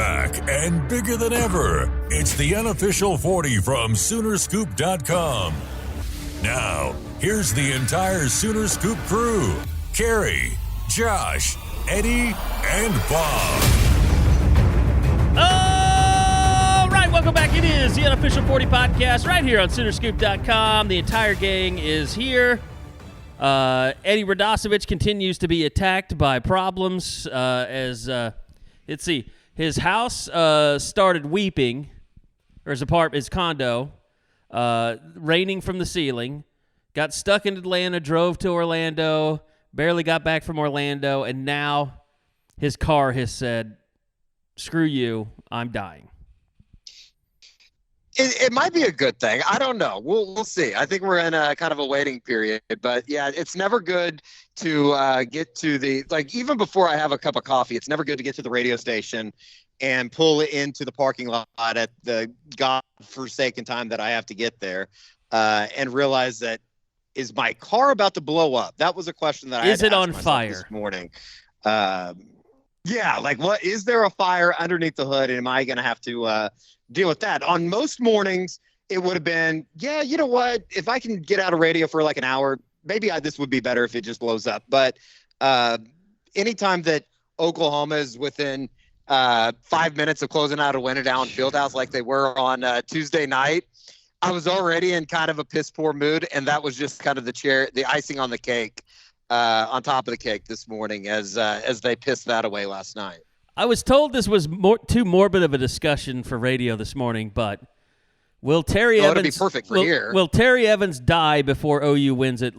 back and bigger than ever. It's the unofficial 40 from Soonerscoop.com. Now, here's the entire Sooner Scoop crew. Carrie, Josh, Eddie, and Bob. All right, welcome back. It is the unofficial 40 podcast right here on Soonerscoop.com. The entire gang is here. Eddie Radosevich continues to be attacked by problems as, let's see, his house started weeping, or his condo, raining from the ceiling, got stuck in Atlanta, drove to Orlando, barely got back from Orlando, and now his car has said, screw you, I'm dying. It might be a good thing. I don't know. We'll see. I think we're in a kind of a waiting period. But, yeah, it's never good to get to the – like, even before I have a cup of coffee, it's never good to get to the radio station and pull into the parking lot at the godforsaken time that I have to get there and realize that, is my car about to blow up? That was a question that I had to ask myself fire this morning. Yeah, like, what is there a fire underneath the hood, and am I going to have to deal with that? On most mornings, it would have been, yeah, you know what? If I can get out of radio for like an hour, maybe this would be better if it just blows up. But anytime that Oklahoma is within 5 minutes of closing out a win at Allen Fieldhouse like they were on Tuesday night, I was already in kind of a piss poor mood, and that was just kind of the icing on the cake, on top of the cake this morning as they pissed that away last night. I was told this was too morbid of a discussion for radio this morning, but will Terry Evans? It'd be perfect for here. Will Terry Evans die before OU wins at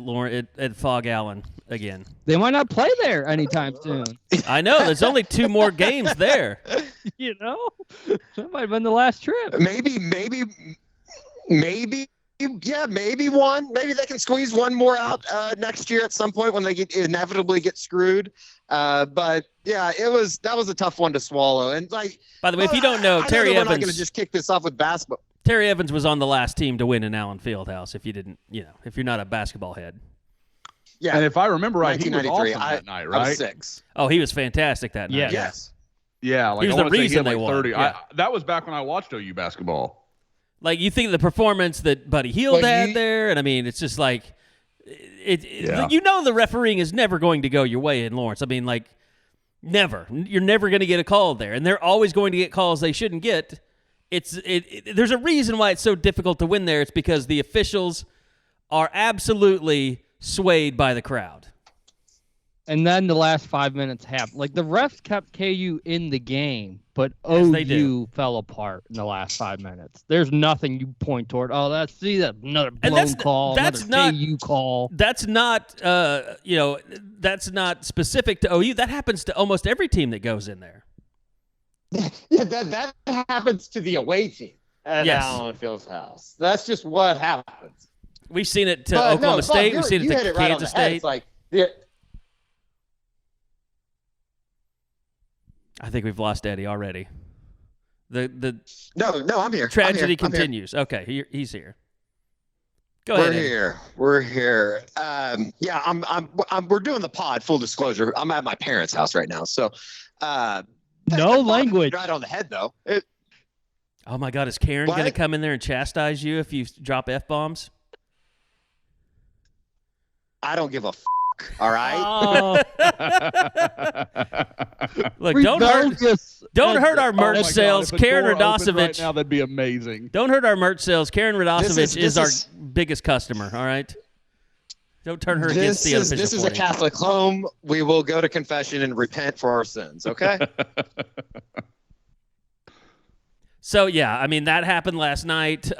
Fog Allen again? They might not play there anytime soon. I know. There's only 2 more games there. You know, that might have been the last trip. Maybe, yeah, maybe one. Maybe they can squeeze one more out next year at some point when they inevitably get screwed. But yeah, that was a tough one to swallow. And like, by the way, if you don't know, Terry Evans, we're not going to just kick this off with basketball. Terry Evans was on the last team to win in Allen Fieldhouse. If you didn't, if you're not a basketball head. Yeah, and if I remember right, he was awesome that night, right? I was 6. Oh, he was fantastic that night. Yes. Yeah, like he was the reason they won. 30. Yeah. That was back when I watched OU basketball. Like, you think of the performance that Buddy Hield had there, and I mean, it's just like, the refereeing is never going to go your way in Lawrence. I mean, like, never. You're never going to get a call there, and they're always going to get calls they shouldn't get. There's a reason why it's so difficult to win there. It's because the officials are absolutely swayed by the crowd. And then the last 5 minutes happened. Like, the refs kept KU in the game, but Yes, OU fell apart in the last 5 minutes. There's nothing you point toward. Oh, that's another blown call, another KU call. That's not, that's not specific to OU. That happens to almost every team that goes in there. Yeah, that happens to the away team at Allen Fieldhouse. That's just what happens. We've seen it to Oklahoma State. We've seen it to Kansas State. It's like, I think we've lost Eddie already. No, I'm here. Tragedy I'm continues. Here. Okay, he's here. Go ahead. We're here. We're doing the pod. Full disclosure, I'm at my parents' house right now. So, no language. Right on the head though. Oh my God, is Karen going to come in there and chastise you if you drop F-bombs? I don't give a all right. Oh. Look, don't hurt our merch sales. Karen Radosevich. Right now, that'd be amazing. Don't hurt our merch sales. Karen Radosevich is our biggest customer. All right. Don't turn her against the unofficial 40. This is a Catholic home. We will go to confession and repent for our sins. Okay. So yeah, I mean that happened last night.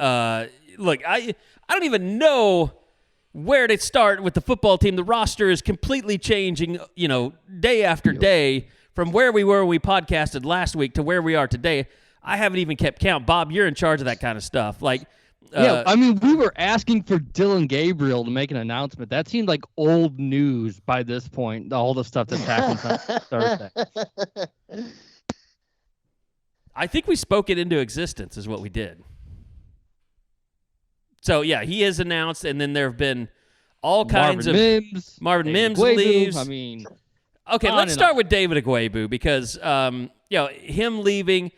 Look, I don't even know where to start with the football team. The roster is completely changing, day after day from where we were when we podcasted last week to where we are today. I haven't even kept count. Bob, you're in charge of that kind of stuff. Like, I mean, we were asking for Dylan Gabriel to make an announcement. That seemed like old news by this point, all the stuff that's happened on Thursday. I think we spoke it into existence is what we did. So, yeah, he has announced, and then there have been all kinds of Marvin Mims leaves. I mean, okay, let's start with David Agwebu because, him leaving,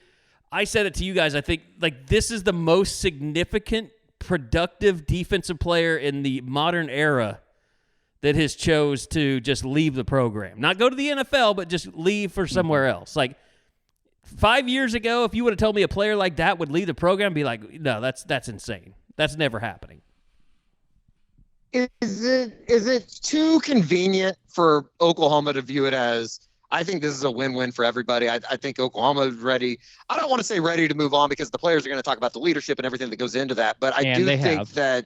I said it to you guys, I think, like, this is the most significant, productive defensive player in the modern era that has chose to just leave the program. Not go to the NFL, but just leave for somewhere else. Like, 5 years ago, if you would have told me a player like that would leave the program, I'd be like, no, that's insane. That's never happening. Is it too convenient for Oklahoma to view it as, I think this is a win-win for everybody. I think Oklahoma is ready. I don't want to say ready to move on because the players are going to talk about the leadership and everything that goes into that. But I do think that,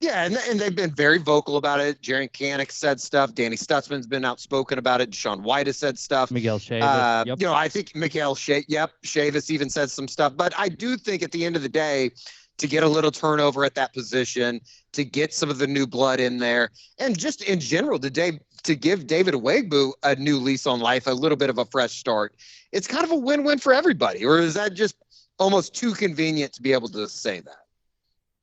and they've been very vocal about it. Jerry Kanik said stuff. Danny Stutzman's been outspoken about it. Deshaun White has said stuff. Miguel Chavis. Yep. I think Miguel Chavis even said some stuff. But I do think at the end of the day, to get a little turnover at that position, to get some of the new blood in there, and just in general today, to give David Awegbu a new lease on life, a little bit of a fresh start. It's kind of a win-win for everybody. Or is that just almost too convenient to be able to say that?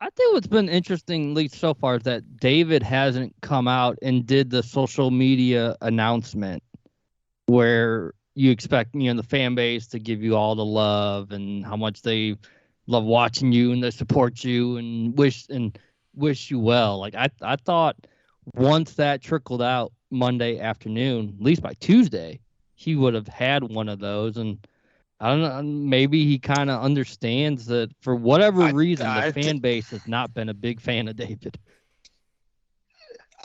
I think what's been interesting, at least so far, is that David hasn't come out and did the social media announcement where you expect, the fan base to give you all the love and how much they love watching you and they support you and wish you well. Like I thought once that trickled out Monday afternoon, at least by Tuesday, he would have had one of those. And I don't know, maybe he kind of understands that for whatever reason, the fan base has not been a big fan of David.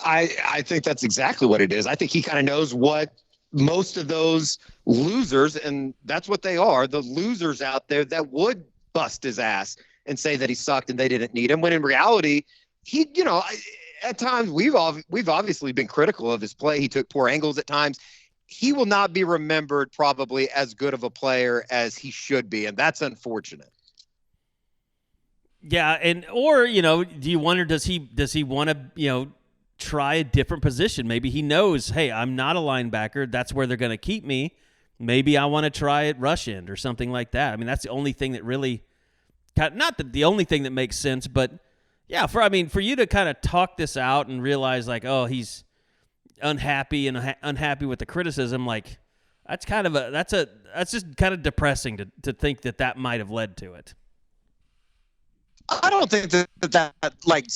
I think that's exactly what it is. I think he kind of knows what most of those losers, and that's what they are, the losers out there that would bust his ass and say that he sucked and they didn't need him, when in reality, he, at times we've obviously been critical of his play. He took poor angles at times. He will not be remembered probably as good of a player as he should be, and that's unfortunate. Yeah, or do you wonder, does he want to try a different position? Maybe he knows, hey, I'm not a linebacker. That's where they're going to keep me. Maybe I want to try at rush end or something like that. I mean, that's the only thing that really, not the only thing that makes sense, but yeah, for you to kind of talk this out and realize like, oh, he's unhappy and unhappy with the criticism, like that's just kind of depressing to think that might have led to it. I don't think that like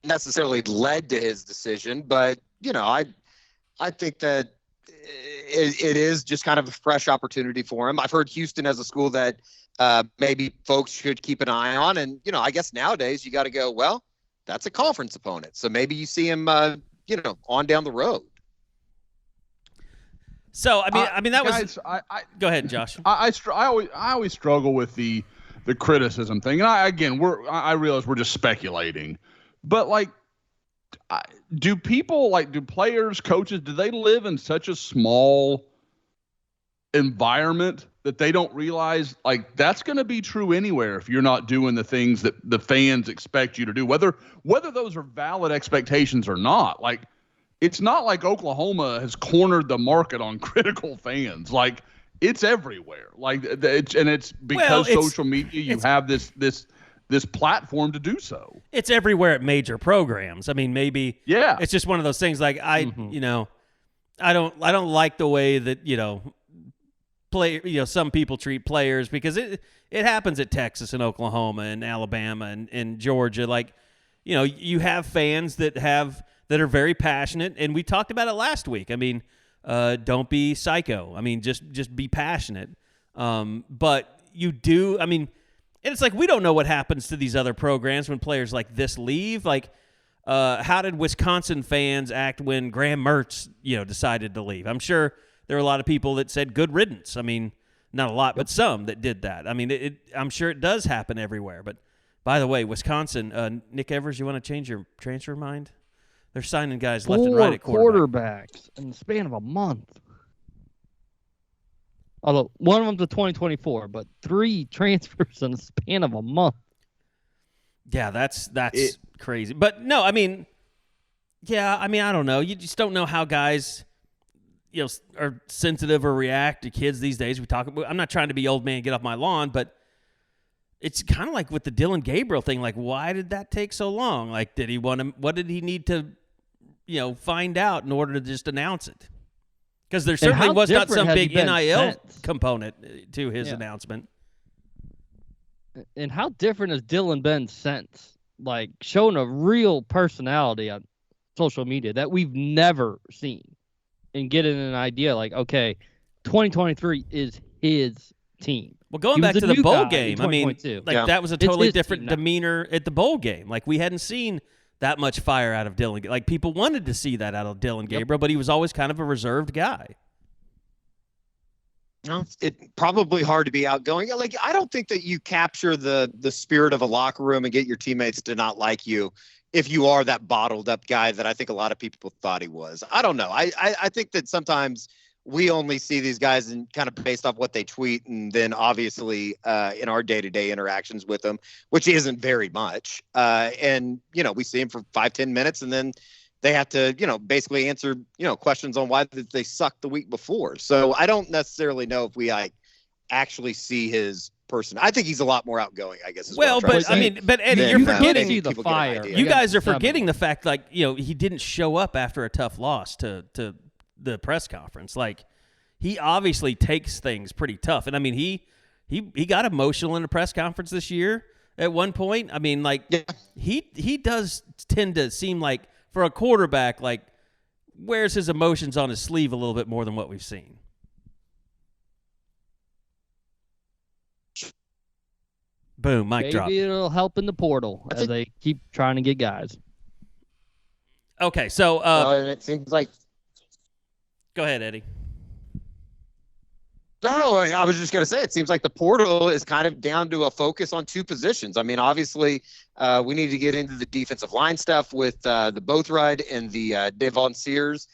necessarily led to his decision, but I think that it is just kind of a fresh opportunity for him. I've heard Houston as a school that maybe folks should keep an eye on. And, I guess nowadays you got to go, well, that's a conference opponent. So maybe you see him, on down the road. So, I mean, that guys, was, go ahead, Josh. I always struggle with the criticism thing. And I realize we're just speculating, but like, do players, coaches, do they live in such a small environment that they don't realize like that's going to be true anywhere if you're not doing the things that the fans expect you to do, whether those are valid expectations or not? Like, it's not like Oklahoma has cornered the market on critical fans. Like, it's everywhere. Like, it's because social media, have this platform to do so. It's everywhere at major programs. I mean, maybe it's just one of those things like I don't like the way that, some people treat players, because it happens at Texas and Oklahoma and Alabama and Georgia. Like, you have fans that are very passionate, and we talked about it last week. I mean, don't be psycho. I mean, just be passionate. But you do, and it's like we don't know what happens to these other programs when players like this leave. Like, how did Wisconsin fans act when Graham Mertz, decided to leave? I'm sure there were a lot of people that said good riddance. I mean, not a lot, but some that did that. I mean, I'm sure it does happen everywhere. But by the way, Wisconsin, Nick Evers, you want to change your transfer mind? They're signing guys left and right at quarterback. Quarterbacks in the span of a month. Although one of them's a 2024, but 3 transfers in the span of a month. Yeah, that's crazy. But no, I don't know. You just don't know how guys, are sensitive or react to kids these days. I'm not trying to be old man, get off my lawn, but it's kind of like with the Dylan Gabriel thing. Like, why did that take so long? Like, what did he need to, find out in order to just announce it? Because there certainly was not some big NIL since? component to his announcement. And how different has Dylan been since? Like, showing a real personality on social media that we've never seen, and getting an idea like, okay, 2023 is his team. Well, going back to the bowl game, I mean, that was a totally different demeanor at the bowl game. Like, we hadn't seen that much fire out of Dylan. Like, people wanted to see that out of Dylan Gabriel, but he was always kind of a reserved guy. No, it's probably hard to be outgoing. Like, I don't think that you capture the spirit of a locker room and get your teammates to not like you if you are that bottled up guy that I think a lot of people thought he was. I don't know. I think that sometimes we only see these guys and kind of based off what they tweet, and then obviously in our day-to-day interactions with them, which isn't very much. And, we see them for 5-10 minutes, and then they have to, basically answer, questions on why they sucked the week before. So I don't necessarily know if we actually see his person. I think he's a lot more outgoing, I guess. But Eddie, you're forgetting the fire. You guys are forgetting the fact, like, he didn't show up after a tough loss to the press conference. Like, he obviously takes things pretty tough. And I mean, he got emotional in the press conference this year at one point. I mean, like, he does tend to seem like, for a quarterback, like, wears his emotions on his sleeve a little bit more than what we've seen. Boom, mic drop. Maybe it'll help in the portal as they keep trying to get guys. Okay, so and it seems like. Go ahead, Eddie. No, I was just going to say, it seems like the portal is kind of down to a focus on two positions. I mean, obviously, we need to get into the defensive line stuff with the Boathride and the Devon Sears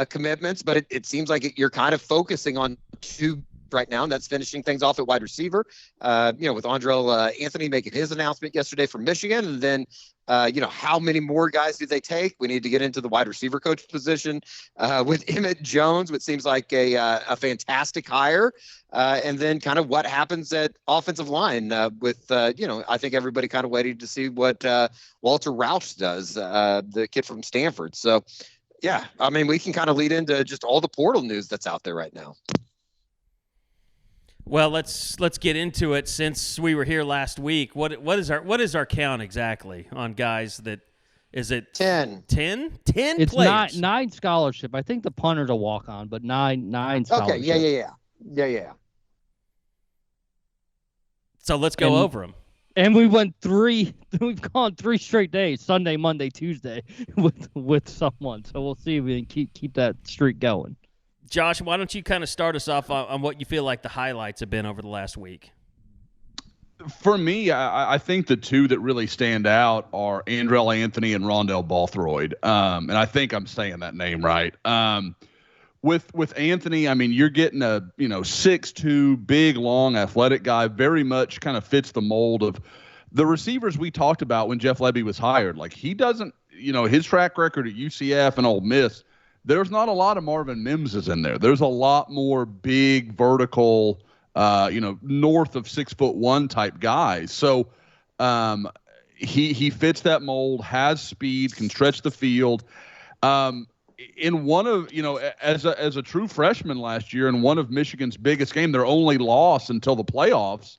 commitments, but it seems like you're kind of focusing on two right now, and that's finishing things off at wide receiver, with Andrell Anthony making his announcement yesterday from Michigan, and then how many more guys do they take? We need to get into the wide receiver coach position with Emmett Jones, which seems like a fantastic hire. And then kind of what happens at offensive line with, I think everybody kind of waiting to see what Walter Roush does, the kid from Stanford. So, yeah, I mean, we can kind of lead into just all the portal news that's out there right now. Well, let's get into it. Since we were here last week, what is our count exactly on guys that is it 10? 10 It's players. nine scholarship. I think the punter's a walk on, but nine scholarship. Okay, yeah. So let's go over them. And we went we've gone 3 straight days, Sunday, Monday, Tuesday, with someone. So we'll see if we can keep that streak going. Josh, why don't you kind of start us off on what you feel like the highlights have been over the last week? For me, I think the two that really stand out are Andrell Anthony and Rondell Bothroyd. And I think I'm saying that name right. With Anthony, I mean, you're getting a 6'2", big, long, athletic guy, very much kind of fits the mold of the receivers we talked about when Jeff Lebby was hired. Like, he doesn't, his track record at UCF and Ole Miss, there's not a lot of Marvin Mims's in there. There's a lot more big, vertical, north of 6'1" type guys. So he fits that mold, has speed, can stretch the field. In one of, as a true freshman last year, in one of Michigan's biggest game, their only loss until the playoffs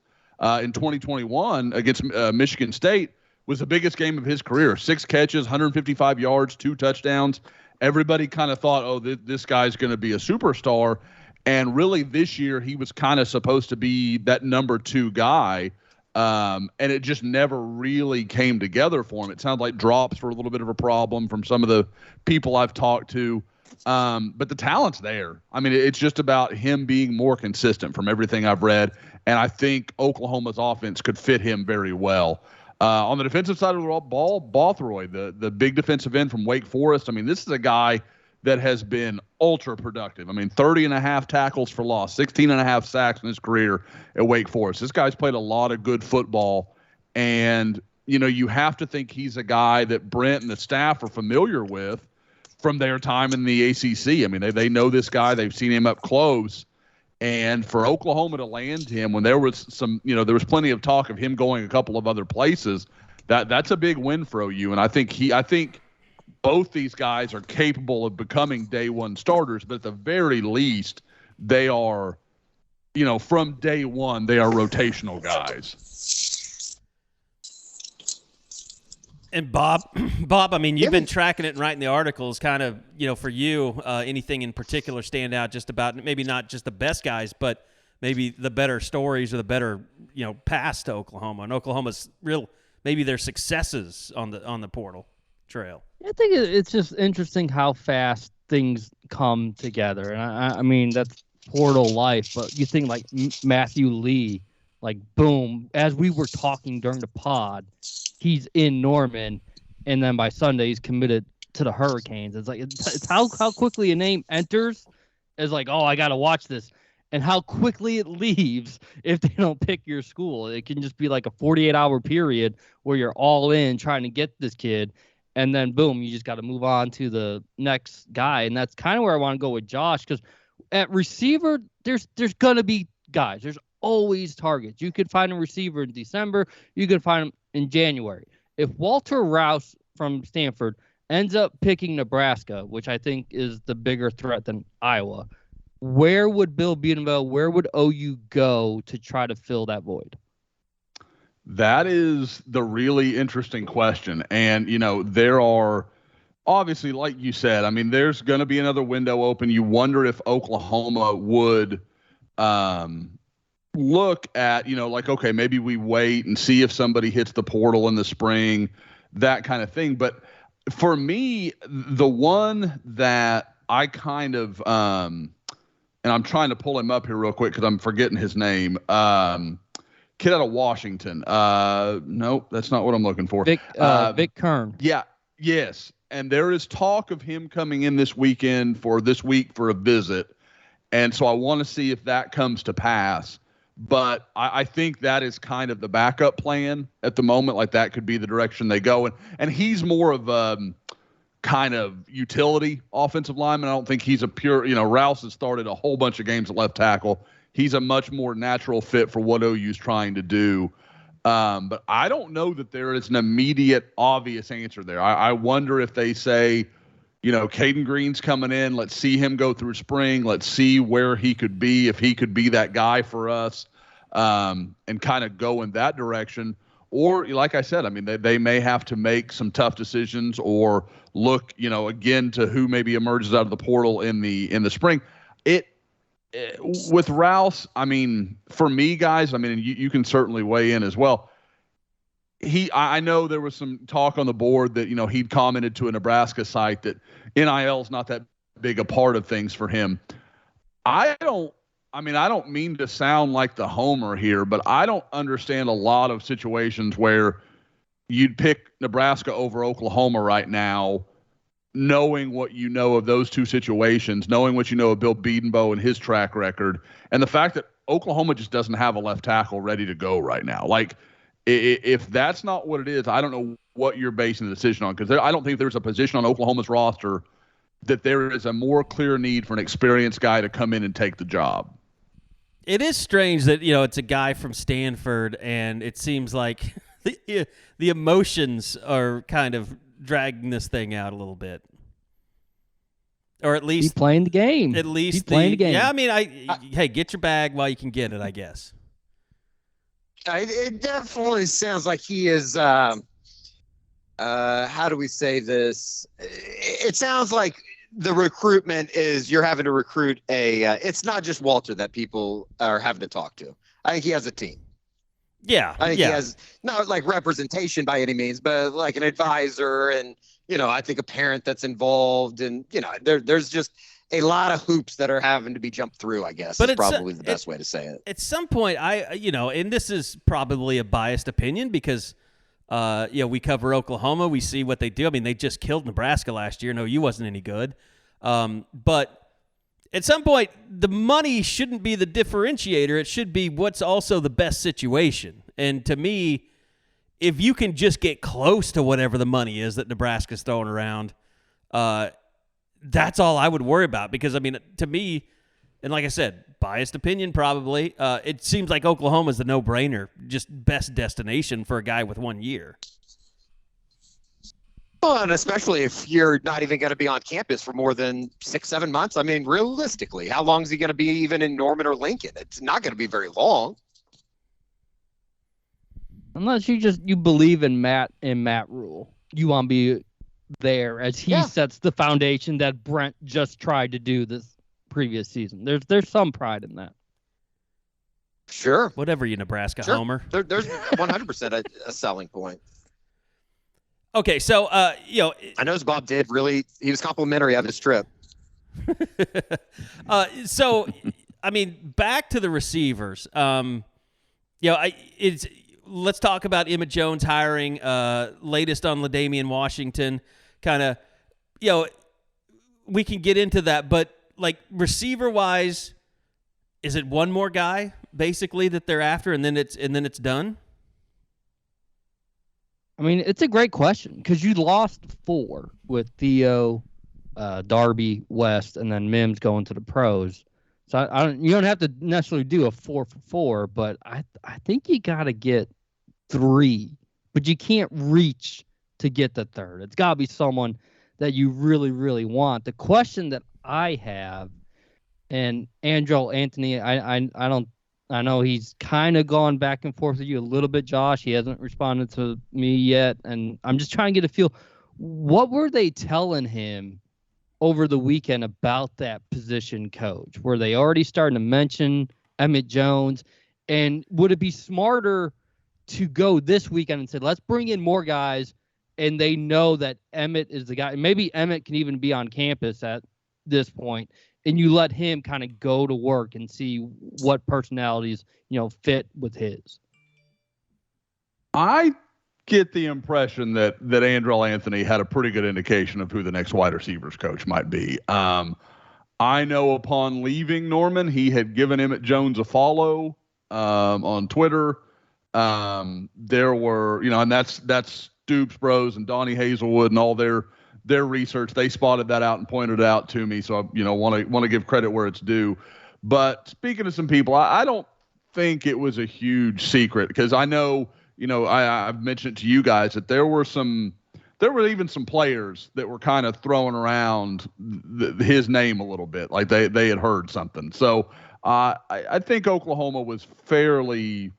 in 2021 against Michigan State was the biggest game of his career. 6 catches, 155 yards, 2 touchdowns. Everybody kind of thought, this guy's going to be a superstar. And really this year he was kind of supposed to be that number 2 guy. And it just never really came together for him. It sounded like drops were a little bit of a problem from some of the people I've talked to. But the talent's there. I mean, it's just about him being more consistent from everything I've read. And I think Oklahoma's offense could fit him very well. On the defensive side of the ball, Bothroyd, the big defensive end from Wake Forest. I mean, this is a guy that has been ultra productive. I mean, 30.5 tackles for loss, 16.5 sacks in his career at Wake Forest. This guy's played a lot of good football. And, you have to think he's a guy that Brent and the staff are familiar with from their time in the ACC. I mean, they know this guy. They've seen him up close. And for Oklahoma to land him when there was there was plenty of talk of him going a couple of other places, that's a big win for OU. And I think both these guys are capable of becoming day one starters, but at the very least, they are, from day one, they are rotational guys. And Bob, I mean, you've been tracking it and writing the articles kind of, for you, anything in particular stand out just about maybe not just the best guys, but maybe the better stories or the better, pass to Oklahoma and Oklahoma's maybe their successes on the portal trail. I think it's just interesting how fast things come together. And I mean, that's portal life, but you think like Matthew Lee, like boom, as we were talking during the pod, he's in Norman, and then by Sunday he's committed to the Hurricanes. It's like it's how quickly a name enters is like, oh, I got to watch this, and how quickly it leaves if they don't pick your school. It can just be like a 48-hour period where you're all in trying to get this kid, and then boom, you just got to move on to the next guy. And that's kind of where I want to go with Josh, because at receiver, there's gonna be guys. There's always targets. You could find a receiver in December. You could find him in January. If Walter Rouse from Stanford ends up picking Nebraska, which I think is the bigger threat than Iowa, where would Bill Bedenbaugh, where would OU go to try to fill that void? That is the really interesting question. And, there are obviously, like you said, I mean, there's going to be another window open. You wonder if Oklahoma would look at, like, okay, maybe we wait and see if somebody hits the portal in the spring, that kind of thing. But for me, the one that I kind of, and I'm trying to pull him up here real quick because I'm forgetting his name. Kid out of Washington. Nope, that's not what I'm looking for. Vic Kern. Yeah. Yes. And there is talk of him coming in this week for a visit. And so I want to see if that comes to pass. But I think that is kind of the backup plan at the moment. Like that could be the direction they go. And he's more of a kind of utility offensive lineman. I don't think he's a pure, Rouse has started a whole bunch of games at left tackle. He's a much more natural fit for what OU's trying to do. But I don't know that there is an immediate obvious answer there. I wonder if they say, Caden Green's coming in. Let's see him go through spring. Let's see where he could be, if he could be that guy for us, and kind of go in that direction. Or, like I said, I mean, they may have to make some tough decisions or look, again, to who maybe emerges out of the portal in the spring. With Rouse, I mean, for me, guys, I mean, you can certainly weigh in as well. I know there was some talk on the board that, he'd commented to a Nebraska site that NIL is not that big a part of things for him. I don't mean to sound like the homer here, but I don't understand a lot of situations where you'd pick Nebraska over Oklahoma right now, knowing what you know of those two situations, knowing what you know of Bill Bedenbaugh and his track record, and the fact that Oklahoma just doesn't have a left tackle ready to go right now. Like, if that's not what it is, I don't know what you're basing the decision on, because I don't think there's a position on Oklahoma's roster that there is a more clear need for an experienced guy to come in and take the job. It is strange that, it's a guy from Stanford, and it seems like the emotions are kind of dragging this thing out a little bit. Or at least he's playing the game. At least he's playing the game. Yeah, I mean, hey, get your bag while you can get it, I guess. It definitely sounds like he is, how do we say this? It sounds like the recruitment is you're having to recruit it's not just Walter that people are having to talk to. I think he has a team. Yeah. I think he has not like representation by any means, but like an advisor and, I think a parent that's involved and, there's just a lot of hoops that are having to be jumped through, I guess, is probably the best way to say it. At some point, and this is probably a biased opinion because, we cover Oklahoma. We see what they do. I mean, they just killed Nebraska last year. No, you wasn't any good. But at some point, the money shouldn't be the differentiator. It should be what's also the best situation. And to me, if you can just get close to whatever the money is that Nebraska's throwing around, that's all I would worry about. Because, I mean, to me, and like I said, biased opinion probably, it seems like Oklahoma's the no-brainer, just best destination for a guy with 1 year. Well, and especially if you're not even going to be on campus for more than 6-7 months. I mean, realistically, how long is he going to be even in Norman or Lincoln? It's not going to be very long. Unless you believe in Matt Rule. You want to be there as he sets the foundation that Brent just tried to do this previous season. There's some pride in that. Sure. Whatever, you Nebraska homer. There's 100% a selling point. Okay, so I know Bob did really. He was complimentary of his trip. So, I mean, back to the receivers. Let's talk about Emmett Jones hiring. Latest on LaDainian Washington. Kind of, we can get into that, but like receiver wise, is it one more guy basically that they're after, and then it's done? I mean, it's a great question because you lost 4 with Theo, Darby, West, and then Mims going to the pros. So you don't have to necessarily do a 4 for 4, but I think you got to get 3, but you can't reach to get the 3rd. It's got to be someone that you really, really want. The question that I have, and Andrel Anthony, I know he's kind of gone back and forth with you a little bit, Josh. He hasn't responded to me yet, and I'm just trying to get a feel. What were they telling him over the weekend about that position coach? Were they already starting to mention Emmett Jones? And would it be smarter to go this weekend and say, let's bring in more guys, and they know that Emmett is the guy? Maybe Emmett can even be on campus at this point, and you let him kind of go to work and see what personalities, fit with his. I get the impression that Andrel Anthony had a pretty good indication of who the next wide receivers coach might be. I know upon leaving Norman, he had given Emmett Jones a follow on Twitter. There were, and that's Stoops Bros and Donnie Hazelwood and all their research. They spotted that out and pointed it out to me. So I, want to give credit where it's due. But speaking of some people, I don't think it was a huge secret because I know, I've mentioned to you guys that there were even some players that were kind of throwing around his name a little bit, like they had heard something. So I think Oklahoma was fairly,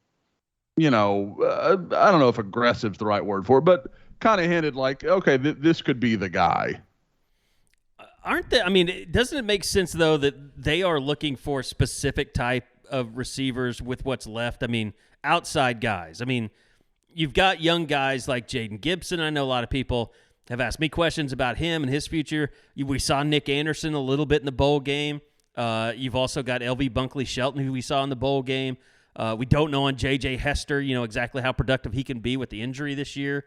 I don't know if aggressive is the right word for it, but kind of hinted like, okay, this could be the guy. Aren't they? I mean, doesn't it make sense, though, that they are looking for a specific type of receivers with what's left? I mean, outside guys. I mean, you've got young guys like Jaden Gibson. I know a lot of people have asked me questions about him and his future. We saw Nick Anderson a little bit in the bowl game. You've also got LV Bunkley Shelton, who we saw in the bowl game. We don't know on J.J. Hester, exactly how productive he can be with the injury this year.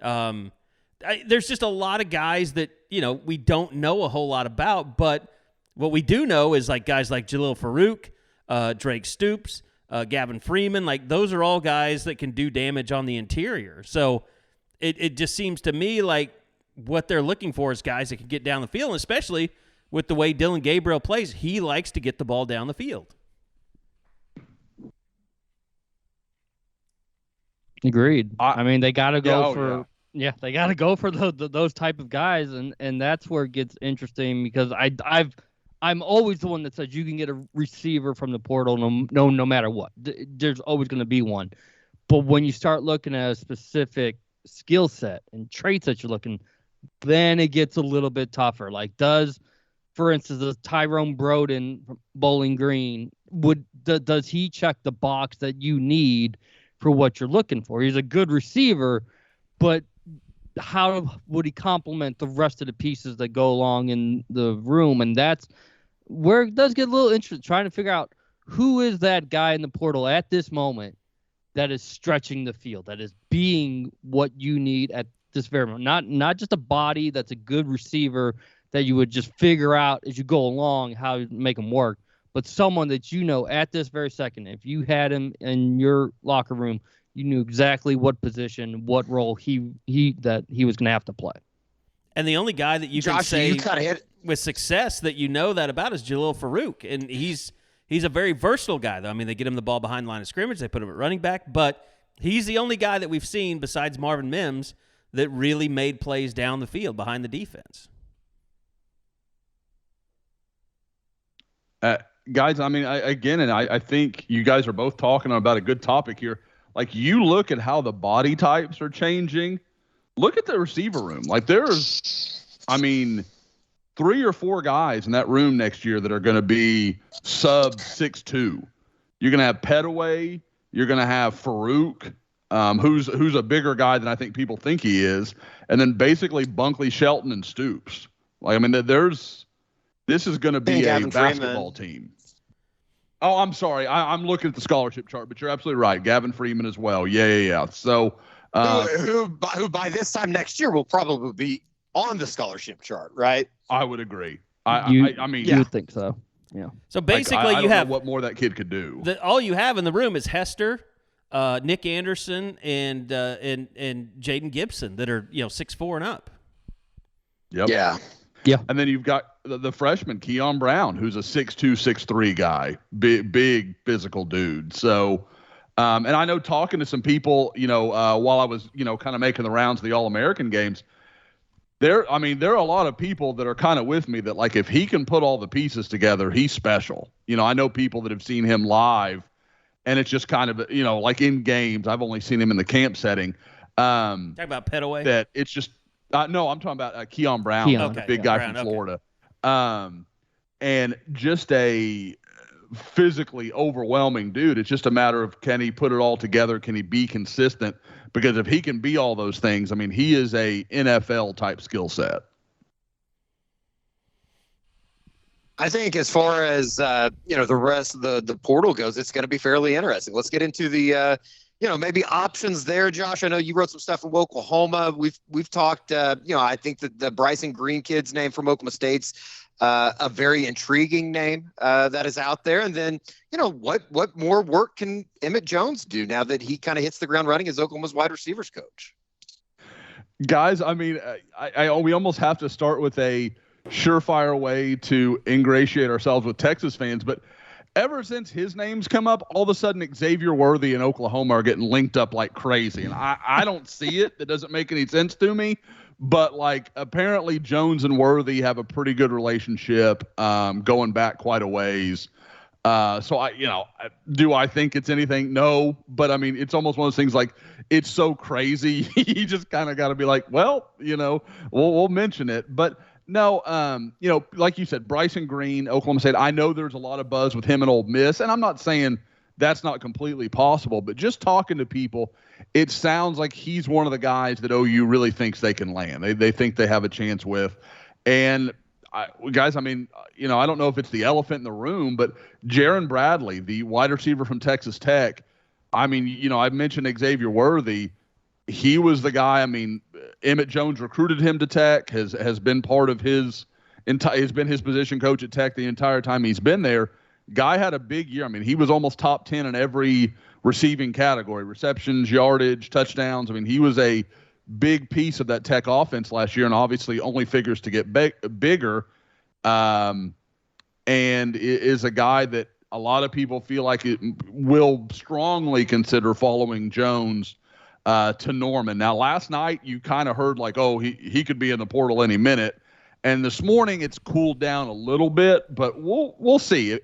There's just a lot of guys that, we don't know a whole lot about, but what we do know is like guys like Jalil Farouk, Drake Stoops, Gavin Freeman, like those are all guys that can do damage on the interior. So it just seems to me like what they're looking for is guys that can get down the field, and especially with the way Dylan Gabriel plays, he likes to get the ball down the field. Agreed. I mean, they got to go they got to go for those type of guys, and that's where it gets interesting because I'm always the one that says you can get a receiver from the portal no matter what. There's always going to be one. But when you start looking at a specific skill set and traits that you're looking, then it gets a little bit tougher. Like for instance, the Tyrone Broden from Bowling Green, does he check the box that you need for what you're looking for? He's a good receiver, but how would he complement the rest of the pieces that go along in the room? And that's where it does get a little interesting, trying to figure out who is that guy in the portal at this moment that is stretching the field, that is being what you need at this very moment. Not just a body that's a good receiver that you would just figure out as you go along how to make him work, but someone that at this very second, if you had him in your locker room, you knew exactly what position, what role he was going to have to play. And the only guy that you Josh, can say with success that that about is Jalil Farouk, and he's a very versatile guy, though. I mean, they get him the ball behind line of scrimmage, they put him at running back, but he's the only guy that we've seen besides Marvin Mims that really made plays down the field behind the defense. Guys, I mean, I think you guys are both talking about a good topic here. Like, you look at how the body types are changing. Look at the receiver room. Like, there's, I mean, 3 or 4 guys in that room next year that are going to be sub 6'2". You're going to have Petaway. You're going to have Farouk, who's a bigger guy than I think people think he is. And then basically Bunkley, Shelton, and Stoops. Like, I mean, this is going to be a basketball team. Oh, I'm sorry. I'm looking at the scholarship chart, but you're absolutely right. Gavin Freeman as well. Yeah. So, who by this time next year will probably be on the scholarship chart, right? I would agree. I mean, you would think so. Yeah. So basically, I you don't have know what more that kid could do. All you have in the room is Hester, Nick Anderson, and Jaden Gibson that are 6'4" and up. Yep. Yeah. Yeah. And then you've got the freshman, Keon Brown, who's a 6'2", 6'3" guy, big physical dude. So, and I know talking to some people, while I was, kind of making the rounds of the All-American games, there are a lot of people that are kind of with me that, like, if he can put all the pieces together, he's special. I know people that have seen him live, and it's just kind of, like in games. I've only seen him in the camp setting. Talk about Petaway. That it's just. No, I'm talking about Keon Brown, the big guy from Florida. And just a physically overwhelming dude. It's just a matter of, can he put it all together? Can he be consistent? Because if he can be all those things, I mean, he is a NFL type skill set. I think as far as the rest of the portal goes, it's going to be fairly interesting. Let's get into the maybe options there, Josh. I know you wrote some stuff from Oklahoma. We've talked. I think that the Bryson Green kid's name from Oklahoma State's a very intriguing name that is out there. And then what more work can Emmett Jones do now that he kind of hits the ground running as Oklahoma's wide receivers coach? Guys, I mean, we almost have to start with a surefire way to ingratiate ourselves with Texas fans, but ever since his name's come up, all of a sudden Xavier Worthy and Oklahoma are getting linked up like crazy. And I don't see it. That doesn't make any sense to me. But, like, apparently Jones and Worthy have a pretty good relationship going back quite a ways. So, do I think it's anything? No. But, I mean, it's almost one of those things like it's so crazy. You just kind of got to be like, well, we'll mention it. But, no, like you said, Bryson Green, Oklahoma State, I know there's a lot of buzz with him and Ole Miss, and I'm not saying that's not completely possible, but just talking to people, it sounds like he's one of the guys that OU really thinks they can land. They think they have a chance with. And, guys, I mean, I don't know if it's the elephant in the room, but Jaron Bradley, the wide receiver from Texas Tech, I mean, I mentioned Xavier Worthy. He was the guy. I mean, Emmett Jones recruited him to Tech, has been part of has been his position coach at Tech the entire time he's been there. Guy had a big year. I mean, he was almost top 10 in every receiving category, receptions, yardage, touchdowns. I mean, he was a big piece of that Tech offense last year, and obviously only figures to get bigger. And is a guy that a lot of people feel like it will strongly consider following Jones to Norman. Now, last night you kind of heard like, oh, he could be in the portal any minute. And this morning it's cooled down a little bit, but we'll see.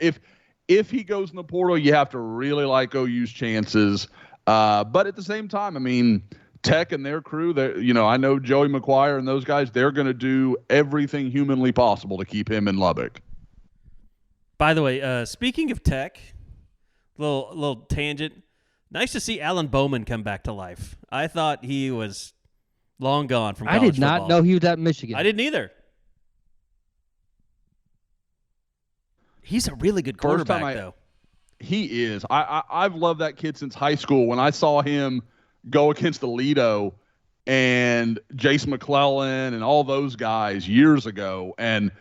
If he goes in the portal, you have to really like OU's chances. But at the same time, I mean, Tech and their crew, I know Joey McGuire and those guys, they're going to do everything humanly possible to keep him in Lubbock. By the way, speaking of Tech, little tangent. Nice to see Alan Bowman come back to life. I thought he was long gone from college I did not football. know he was at Michigan. I didn't either. He's a really good quarterback, though. He is. I've loved that kid since high school. When I saw him go against Aledo and Jason McClellan and all those guys years ago, and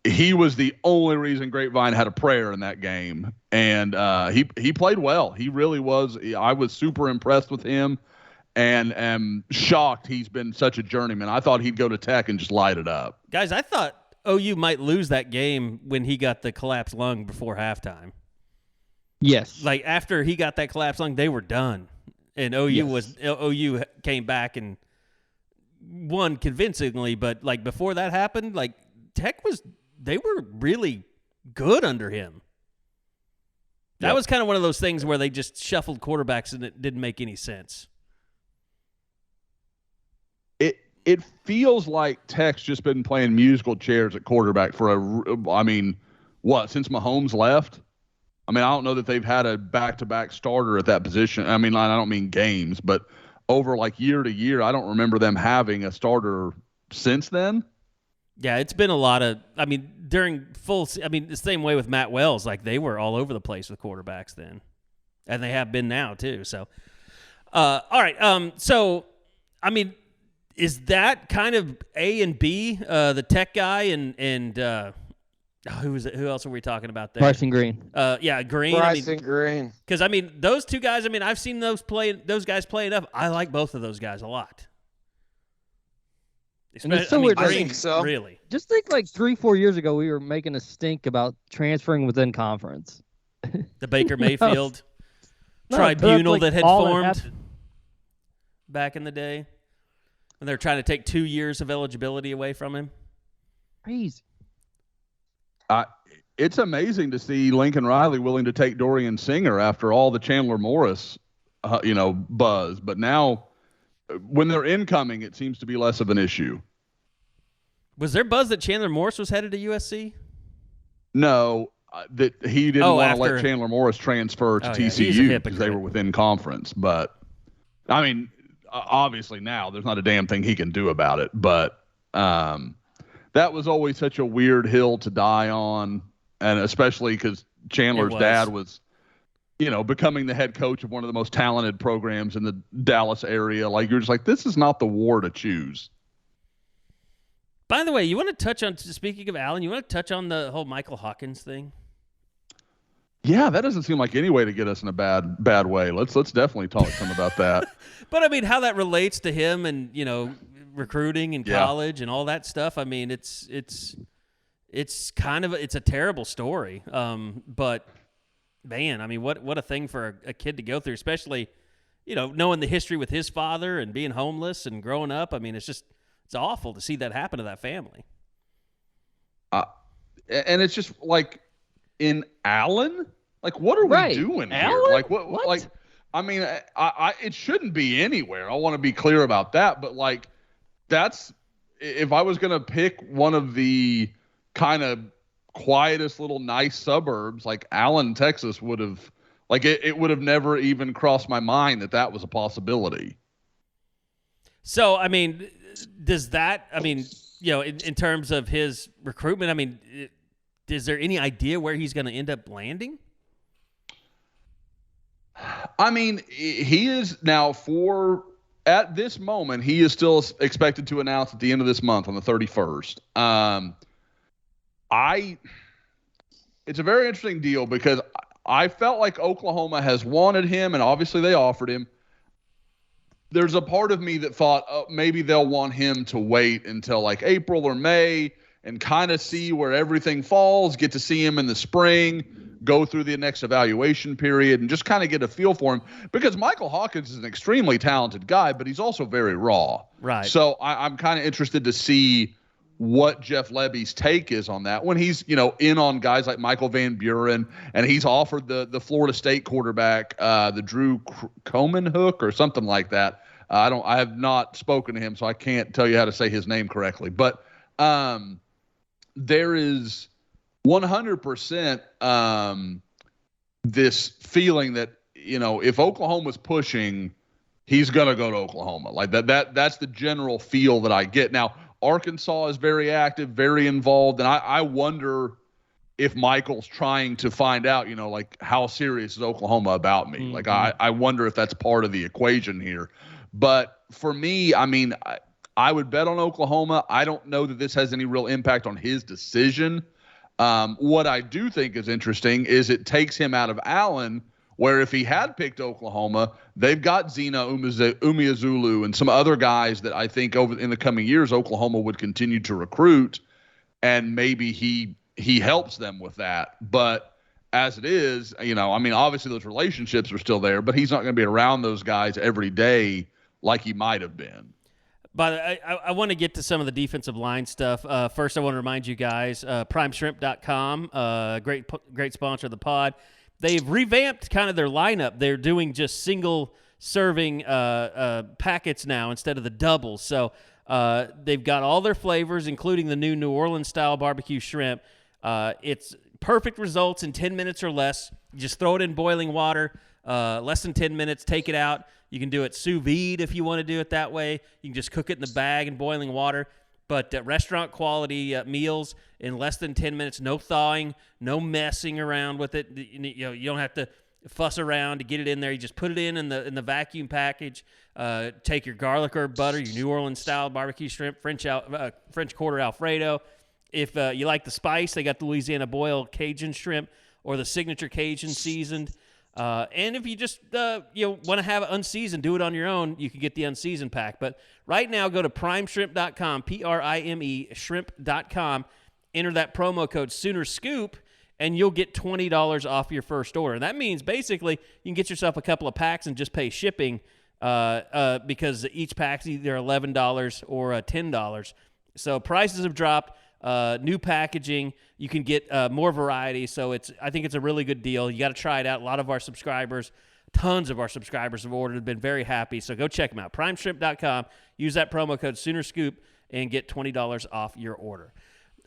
he was the only reason Grapevine had a prayer in that game. And he played well. He really was. I was super impressed with him and am shocked he's been such a journeyman. I thought he'd go to Tech and just light it up. Guys, I thought OU might lose that game when he got the collapsed lung before halftime. Yes. Like, after he got that collapsed lung, they were done. And OU came back and won convincingly, but like before that happened, like they were really good under him. That was kind of one of those things where they just shuffled quarterbacks and it didn't make any sense. It feels like Tech's just been playing musical chairs at quarterback for since Mahomes left? I mean, I don't know that they've had a back-to-back starter at that position. I mean, I don't mean games, but over like year to year, I don't remember them having a starter since then. Yeah, it's been a lot of, during the same way with Matt Wells, like they were all over the place with quarterbacks then. And they have been now too. So, all right. Is that kind of A and B, the Tech guy and who else are we talking about there? Bryson Green. Green. Bryson Green. Because those two guys. I've seen those guys play enough. I like both of those guys a lot. And it's so weird. I think so. Really. Just think like 3-4 years ago, we were making a stink about transferring within conference. The Baker Mayfield tribunal that had formed back in the day. And they're trying to take 2 years of eligibility away from him. Crazy. It's amazing to see Lincoln Riley willing to take Dorian Singer after all the Chandler Morris, buzz. But now, when they're incoming, it seems to be less of an issue. Was there buzz that Chandler Morris was headed to USC? No, that he didn't want to let Chandler Morris transfer to TCU because they were within conference. But, obviously now there's not a damn thing he can do about it. But that was always such a weird hill to die on, and especially because Chandler's dad was, becoming the head coach of one of the most talented programs in the Dallas area. Like, you're just like, this is not the war to choose. By the way, you want to touch on, speaking of Allen, you want to touch on the whole Michael Hawkins thing? Yeah, that doesn't seem like any way to get us in a bad way. Let's definitely talk some about that. But how that relates to him and recruiting in college and all that stuff. It's kind of it's a terrible story. But man, what a thing for a kid to go through, especially knowing the history with his father and being homeless and growing up. It's awful to see that happen to that family. And it's just like in Allen. Like, what are we doing here? Allen? Like, what? Like, it shouldn't be anywhere. I want to be clear about that. But like, that's if I was gonna pick one of the kind of quietest little nice suburbs, like Allen, Texas, would have it would have never even crossed my mind that was a possibility. So, does that? In terms of his recruitment, is there any idea where he's going to end up landing? He is now at this moment, he is still expected to announce at the end of this month on the 31st. It's a very interesting deal because I felt like Oklahoma has wanted him, and obviously they offered him. There's a part of me that thought maybe they'll want him to wait until like April or May and kind of see where everything falls, get to see him in the spring, go through the next evaluation period, and just kind of get a feel for him. Because Michael Hawkins is an extremely talented guy, but he's also very raw. Right. So I'm kind of interested to see what Jeff Lebby's take is on that when he's, in on guys like Michael Van Buren, and he's offered the Florida State quarterback, the Drew Comanhook or something like that. I have not spoken to him, so I can't tell you how to say his name correctly. But there is 100% this feeling that, if Oklahoma's pushing, he's going to go to Oklahoma. Like that's the general feel that I get. Now, Arkansas is very active, very involved, and I wonder if Michael's trying to find out, like how serious is Oklahoma about me? Mm-hmm. Like I wonder if that's part of the equation here. But for me, I would bet on Oklahoma. I don't know that this has any real impact on his decision. What I do think is interesting is it takes him out of Allen, where if he had picked Oklahoma, they've got Zena Umeazulu and some other guys that I think in the coming years Oklahoma would continue to recruit, and maybe he helps them with that. But as it is, obviously those relationships are still there, but he's not going to be around those guys every day like he might have been. But I want to get to some of the defensive line stuff. First, I want to remind you guys, primeshrimp.com, great sponsor of the pod. They've revamped kind of their lineup. They're doing just single-serving packets now instead of the doubles. So they've got all their flavors, including the new New Orleans-style barbecue shrimp. It's perfect results in 10 minutes or less. You just throw it in boiling water, less than 10 minutes, take it out. You can do it sous vide if you want to do it that way. You can just cook it in the bag in boiling water. But restaurant quality meals in less than 10 minutes, no thawing, no messing around with it. You don't have to fuss around to get it in there. You just put it in the vacuum package. Take your garlic herb butter, your New Orleans style barbecue shrimp, French Quarter Alfredo. If you like the spice, they got the Louisiana boiled Cajun shrimp or the signature Cajun seasoned. And if you just want to have it unseasoned, do it on your own, you can get the unseasoned pack. But right now, go to primeshrimp.com, Prime shrimp.com, enter that promo code SoonerScoop, and you'll get $20 off your first order. That means basically you can get yourself a couple of packs and just pay shipping because each pack's either $11 or $10. So prices have dropped. New packaging, you can get more variety, so I think it's a really good deal. You got to try it out. A lot of our subscribers, tons of our subscribers have ordered, have been very happy, so go check them out. Primeshrimp.com, use that promo code SoonerScoop, and get $20 off your order.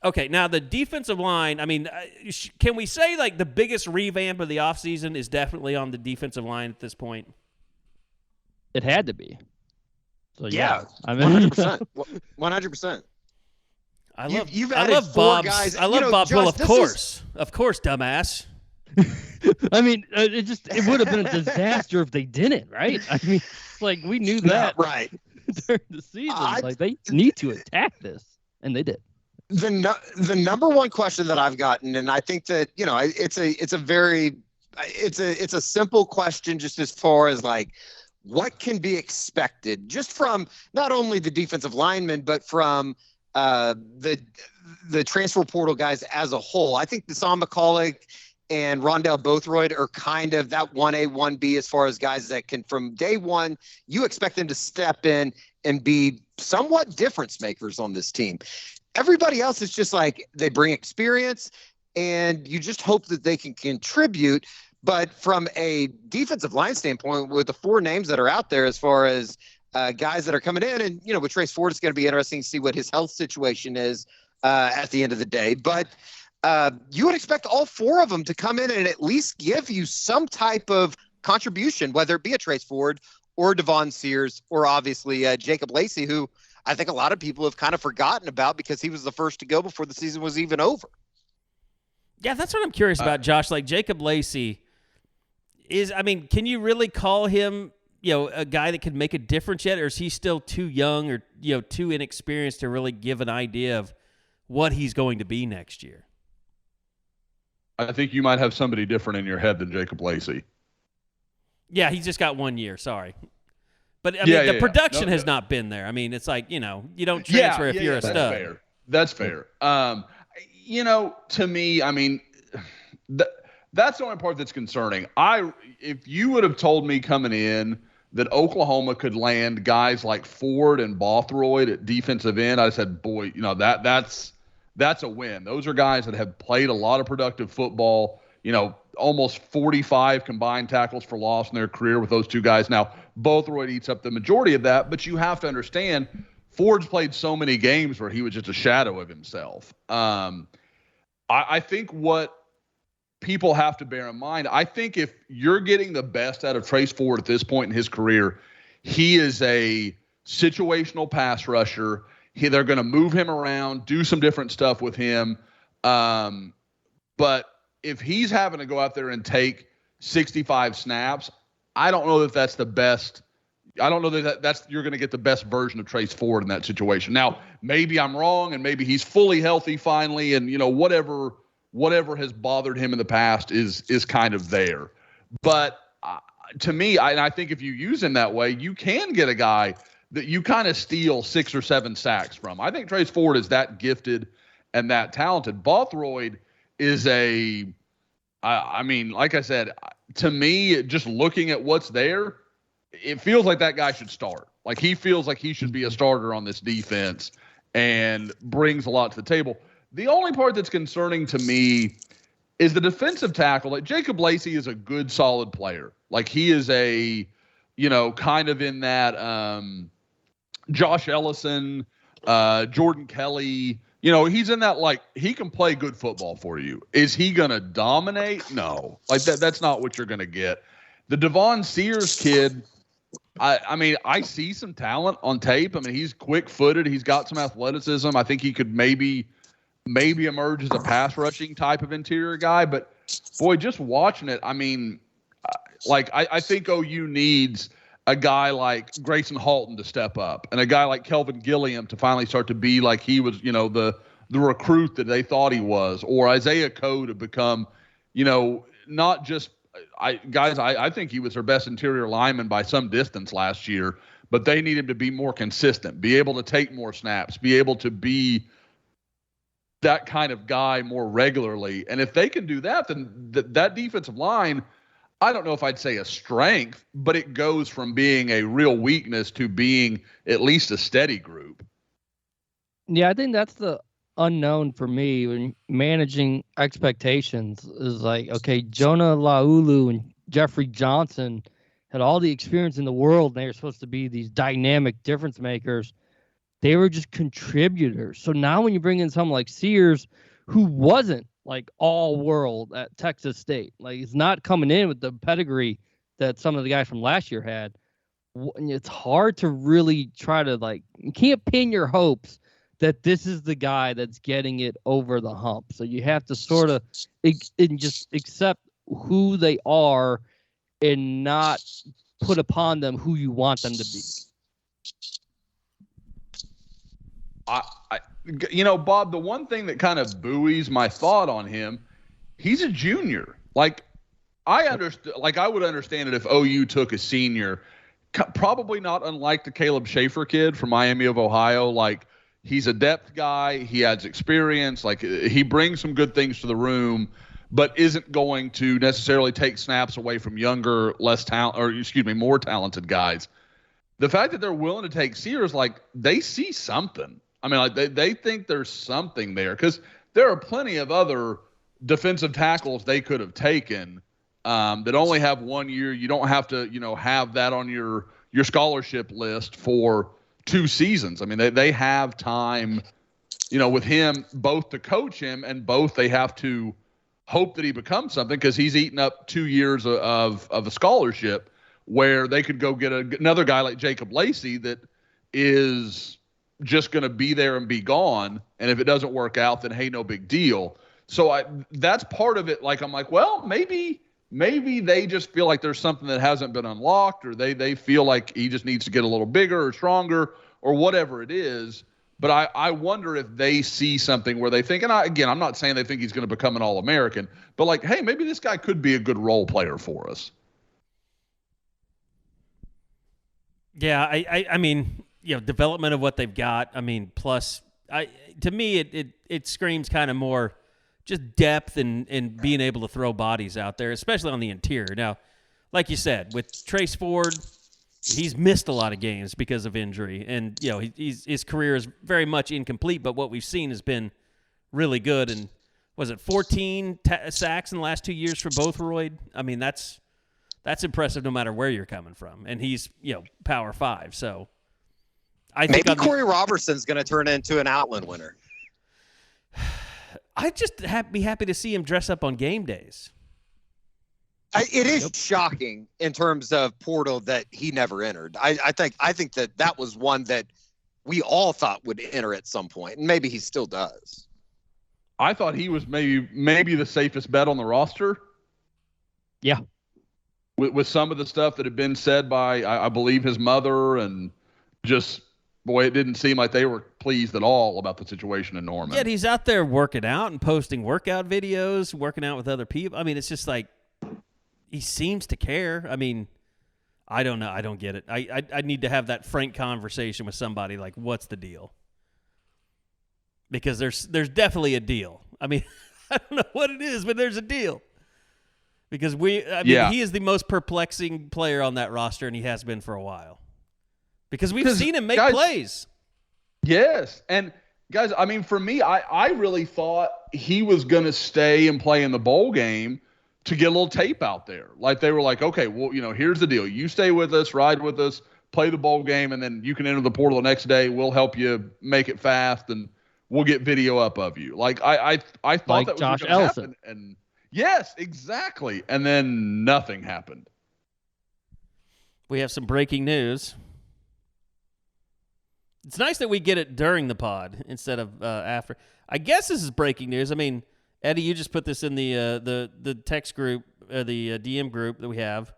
Okay, now the defensive line, I mean, can we say like the biggest revamp of the offseason is definitely on the defensive line at this point? It had to be. So, Yeah, I mean, 100%. 100%. I love four Bob's. guys. I love Bob. Josh, Well, of course, dumbass. I mean, it would have been a disaster if they didn't, right? I mean, it's like we knew that right during the season. Like they need to attack this, and they did. The number one question that I've gotten, and I think that it's a simple question, just as far as like what can be expected, just from not only the defensive linemen, but from the transfer portal guys as a whole. I think Deshaun McCullough and Rondell Bothroyd are kind of that 1A, 1B as far as guys that can, from day one, you expect them to step in and be somewhat difference makers on this team. Everybody else is just like they bring experience, and you just hope that they can contribute. But from a defensive line standpoint, with the four names that are out there as far as guys that are coming in, and with Trace Ford, it's going to be interesting to see what his health situation is at the end of the day. But you would expect all four of them to come in and at least give you some type of contribution, whether it be a Trace Ford or Devon Sears or obviously Jacob Lacey, who I think a lot of people have kind of forgotten about because he was the first to go before the season was even over. Yeah, that's what I'm curious about, Josh. Like Jacob Lacey can you really call him a guy that could make a difference yet, or is he still too young or too inexperienced to really give an idea of what he's going to be next year? I think you might have somebody different in your head than Jacob Lacey. Yeah, he's just got 1 year. Sorry. But, the production has not been there. I mean, it's like, you don't transfer if you're a stud. That's fair. To me, I mean, that's the only part that's concerning. If you would have told me coming in that Oklahoma could land guys like Ford and Bothroyd at defensive end, I said, boy, that's a win. Those are guys that have played a lot of productive football, almost 45 combined tackles for loss in their career with those two guys. Now, Bothroyd eats up the majority of that, but you have to understand Ford's played so many games where he was just a shadow of himself. I think what people have to bear in mind, I think if you're getting the best out of Trace Ford at this point in his career, he is a situational pass rusher. They're going to move him around, do some different stuff with him. But if he's having to go out there and take 65 snaps, I don't know that that's the best. I don't know that you're going to get the best version of Trace Ford in that situation. Now, maybe I'm wrong, and maybe he's fully healthy finally, and whatever has bothered him in the past is kind of there. But to me, I think if you use him that way, you can get a guy that you kind of steal 6 or 7 sacks from. I think Trace Ford is that gifted and that talented. Bothroyd is like I said, to me, just looking at what's there, it feels like that guy should start. Like, he feels like he should be a starter on this defense and brings a lot to the table. The only part that's concerning to me is the defensive tackle. Like, Jacob Lacey is a good, solid player. Like, he is a, kind of in that Josh Ellison, Jordan Kelly, he's in that, like, he can play good football for you. Is he going to dominate? No. Like, that's not what you're going to get. The Devon Sears kid, I mean, I see some talent on tape. I mean, he's quick-footed. He's got some athleticism. I think he could maybe emerge as a pass-rushing type of interior guy. But, boy, just watching it, I mean, I think OU needs a guy like Grayson Halton to step up and a guy like Kelvin Gilliam to finally start to be like he was, the recruit that they thought he was, or Isaiah Coe to become, not just I think he was their best interior lineman by some distance last year, but they need him to be more consistent, be able to take more snaps, be able to be that kind of guy more regularly. And if they can do that, then that defensive line, I don't know if I'd say a strength, but it goes from being a real weakness to being at least a steady group. Yeah, I think that's the unknown for me when managing expectations is like, okay, Jonah Laulu and Jeffrey Johnson had all the experience in the world, and they were supposed to be these dynamic difference makers. They were just contributors. So now when you bring in someone like Sears, who wasn't like all world at Texas State, like he's not coming in with the pedigree that some of the guys from last year had. It's hard to really try to, like, you can't pin your hopes that this is the guy that's getting it over the hump. So you have to sort of just accept who they are and not put upon them who you want them to be. Bob, the one thing that kind of buoys my thought on him, he's a junior. Like, I would understand it if OU took a senior, probably not unlike the Caleb Schaefer kid from Miami of Ohio. Like, he's a depth guy. He adds experience. Like, he brings some good things to the room, but isn't going to necessarily take snaps away from younger, more talented guys. The fact that they're willing to take Sears, like, they see something. I mean, like, they think there's something there, because there are plenty of other defensive tackles they could have taken that only have 1 year. You don't have to, have that on your scholarship list for 2 seasons. I mean, they have time, with him, both to coach him and both they have to hope that he becomes something, because he's eaten up 2 years of a scholarship where they could go get another guy like Jacob Lacey that is just going to be there and be gone. And if it doesn't work out, then, hey, no big deal. So that's part of it. Like, I'm like, well, maybe they just feel like there's something that hasn't been unlocked, or they feel like he just needs to get a little bigger or stronger or whatever it is. But I wonder if they see something where they think, and I'm not saying they think he's going to become an All-American, but like, hey, maybe this guy could be a good role player for us. Yeah, I mean, development of what they've got. I mean, plus, to me, it screams kind of more just depth and being able to throw bodies out there, especially on the interior. Now, like you said, with Trace Ford, he's missed a lot of games because of injury, and his career is very much incomplete. But what we've seen has been really good. And was it 14 sacks in the last 2 years for Bothroyd? I mean, that's impressive no matter where you're coming from. And he's Power 5, so I think maybe Corey Robertson's going to turn into an Outland winner. I'd just be happy to see him dress up on game days. It is shocking in terms of portal that he never entered. I think that was one that we all thought would enter at some point, and maybe he still does. I thought he was maybe the safest bet on the roster. Yeah. With some of the stuff that had been said by, I believe, his mother, and just, boy, it didn't seem like they were pleased at all about the situation in Norman. Yet he's out there working out and posting workout videos, working out with other people. I mean, it's just like he seems to care. I mean, I don't know. I don't get it. I need to have that frank conversation with somebody like, what's the deal? Because there's definitely a deal. I mean, I don't know what it is, but there's a deal. Because he is the most perplexing player on that roster, and he has been for a while. Because we've seen him make plays. Yes. And guys, I mean, for me, I really thought he was going to stay and play in the bowl game to get a little tape out there. Like they were like, okay, well, here's the deal. You stay with us, ride with us, play the bowl game, and then you can enter the portal the next day. We'll help you make it fast, and we'll get video up of you. Like I thought like that was Josh going to Ellison. happen. And yes, exactly. And then nothing happened. We have some breaking news. It's nice that we get it during the pod instead of after. I guess this is breaking news. I mean, Eddie, you just put this in the text group, the DM group that we have.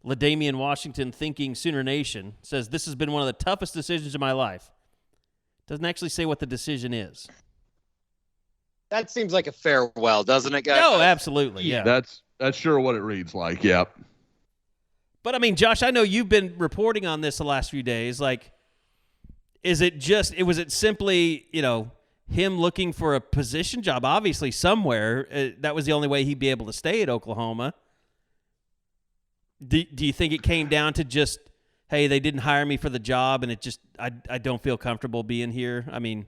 LaDamian Washington, Thinking Sooner Nation, says, this has been one of the toughest decisions of my life. Doesn't actually say what the decision is. That seems like a farewell, doesn't it, guys? Oh, absolutely, yeah. That's sure what it reads like, yep. But, I mean, Josh, I know you've been reporting on this the last few days. Like, was it simply, him looking for a position job, obviously somewhere? That was the only way he'd be able to stay at Oklahoma. Do you think it came down to just, hey, they didn't hire me for the job, and it just I don't feel comfortable being here? I mean,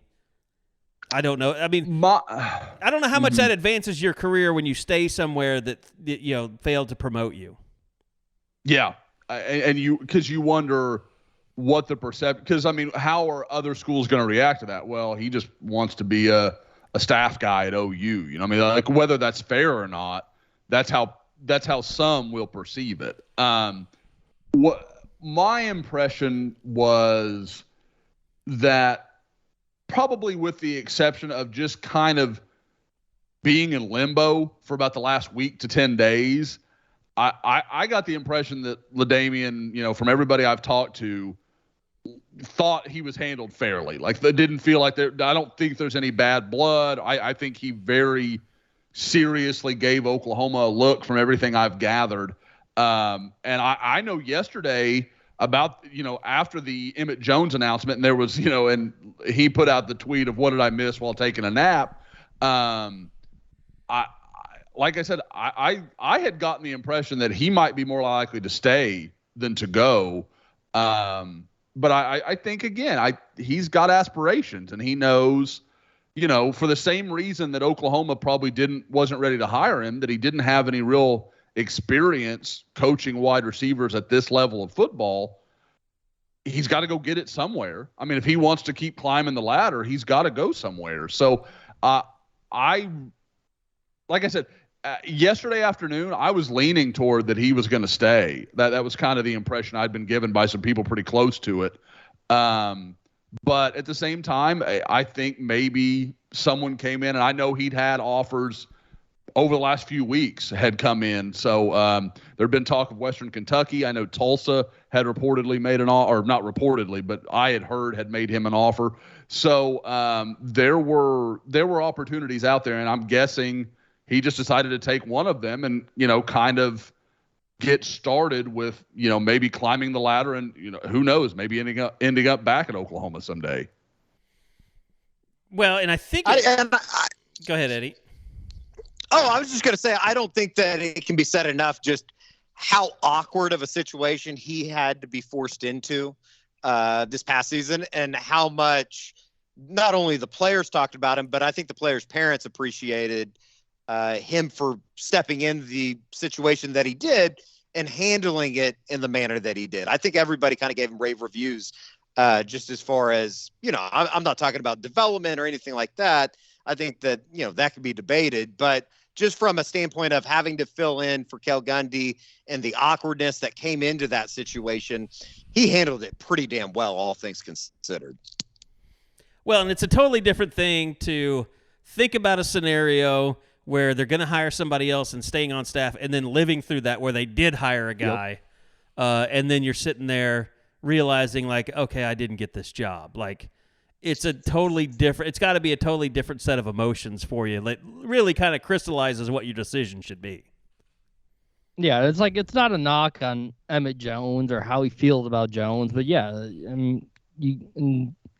I don't know. I mean, I don't know how much that advances your career when you stay somewhere that failed to promote you. Yeah, and because you wonder what the perception. Because I mean, how are other schools going to react to that? Well, he just wants to be a staff guy at OU. I mean, like whether that's fair or not, that's how some will perceive it. What my impression was that probably with the exception of just kind of being in limbo for about the last week to 10 days, I got the impression that LaDamian, from everybody I've talked to, thought he was handled fairly. Like they didn't feel like I don't think there's any bad blood. I think he very seriously gave Oklahoma a look from everything I've gathered. And I know yesterday about, after the Emmett Jones announcement, and there was, and he put out the tweet of what did I miss while taking a nap. Like I said, I had gotten the impression that he might be more likely to stay than to go. But I think, again, he's got aspirations, and he knows, for the same reason that Oklahoma probably wasn't ready to hire him, that he didn't have any real experience coaching wide receivers at this level of football, he's got to go get it somewhere. I mean, if he wants to keep climbing the ladder, he's got to go somewhere. So like I said, yesterday afternoon, I was leaning toward that he was going to stay. That was kind of the impression I'd been given by some people pretty close to it. But at the same time, I think maybe someone came in, and I know he'd had offers over the last few weeks had come in. So there'd been talk of Western Kentucky. I know Tulsa had reportedly made an offer, or not reportedly, but I had heard had made him an offer. So there were opportunities out there, and I'm guessing he just decided to take one of them and, kind of get started with, maybe climbing the ladder and, who knows, maybe ending up back at Oklahoma someday. Well, and I think go ahead, Eddie. Oh, I was just going to say, I don't think that it can be said enough just how awkward of a situation he had to be forced into this past season, and how much not only the players talked about him, but I think the players' parents appreciated him for stepping in the situation that he did and handling it in the manner that he did. I think everybody kind of gave him rave reviews, just as far as, I'm not talking about development or anything like that. I think that, that could be debated, but just from a standpoint of having to fill in for Kel Gundy and the awkwardness that came into that situation, he handled it pretty damn well, all things considered. Well, and it's a totally different thing to think about a scenario where they're going to hire somebody else and staying on staff, and then living through that where they did hire a guy, and then you're sitting there realizing, like, okay, I didn't get this job. Like, it's a totally different – it's got to be a totally different set of emotions for you. It really kind of crystallizes what your decision should be. Yeah, it's like it's not a knock on Emmett Jones or how he feels about Jones, but yeah, I mean,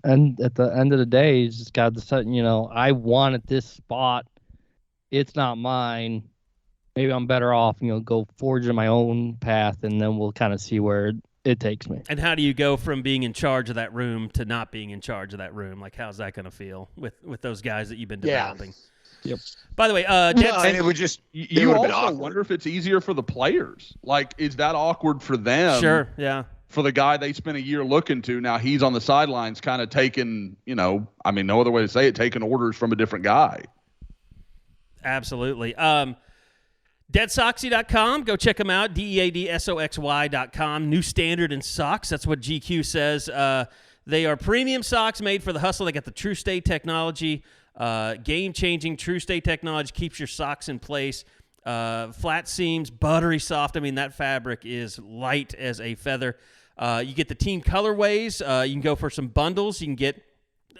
and at the end of the day, he's just got to, I wanted this spot. It's not mine. Maybe I'm better off, go forge in my own path, and then we'll kind of see where it takes me. And how do you go from being in charge of that room to not being in charge of that room? Like, how's that going to feel with those guys that you've been developing? Yep. By the way, And it would just You would've been also awkward. wonder if it's easier for the players. Like, is that awkward for them? sure, yeah. For the guy they spent a year looking to, now he's on the sidelines kind of taking, no other way to say it, taking orders from a different guy. Absolutely. Deadsoxy.com. Go check them out. DEADSOXY.com. New standard in socks. That's what GQ says. They are premium socks made for the hustle. They got the True State technology. Game-changing True State technology keeps your socks in place. Flat seams, buttery soft. I mean, that fabric is light as a feather. You get the team colorways. You can go for some bundles. You can get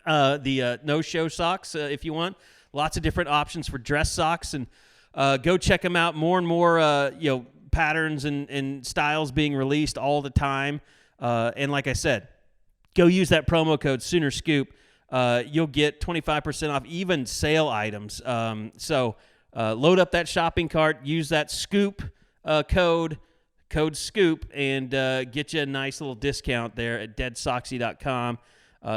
the no-show socks if you want. Lots of different options for dress socks, and go check them out. More and more patterns and styles being released all the time. And like I said, go use that promo code SoonerScoop. You'll get 25% off even sale items. So load up that shopping cart, use that Scoop code SCOOP, and get you a nice little discount there at deadsoxy.com.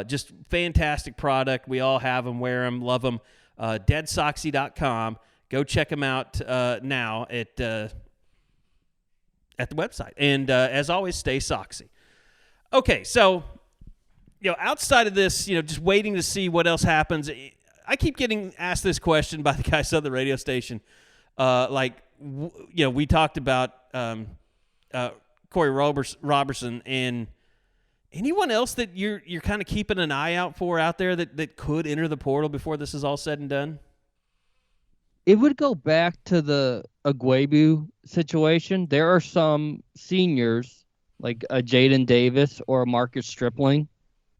Just fantastic product. We all have them, wear them, love them. Deadsoxy.com. Go check them out now at the website. And as always, stay soxy. Okay, so outside of this, just waiting to see what else happens. I keep getting asked this question by the guys on the radio station. We talked about Corey Robertson, and anyone else that you're kind of keeping an eye out for out there that could enter the portal before this is all said and done? It would go back to the Aguebu situation. There are some seniors like a Jaden Davis or a Marcus Stripling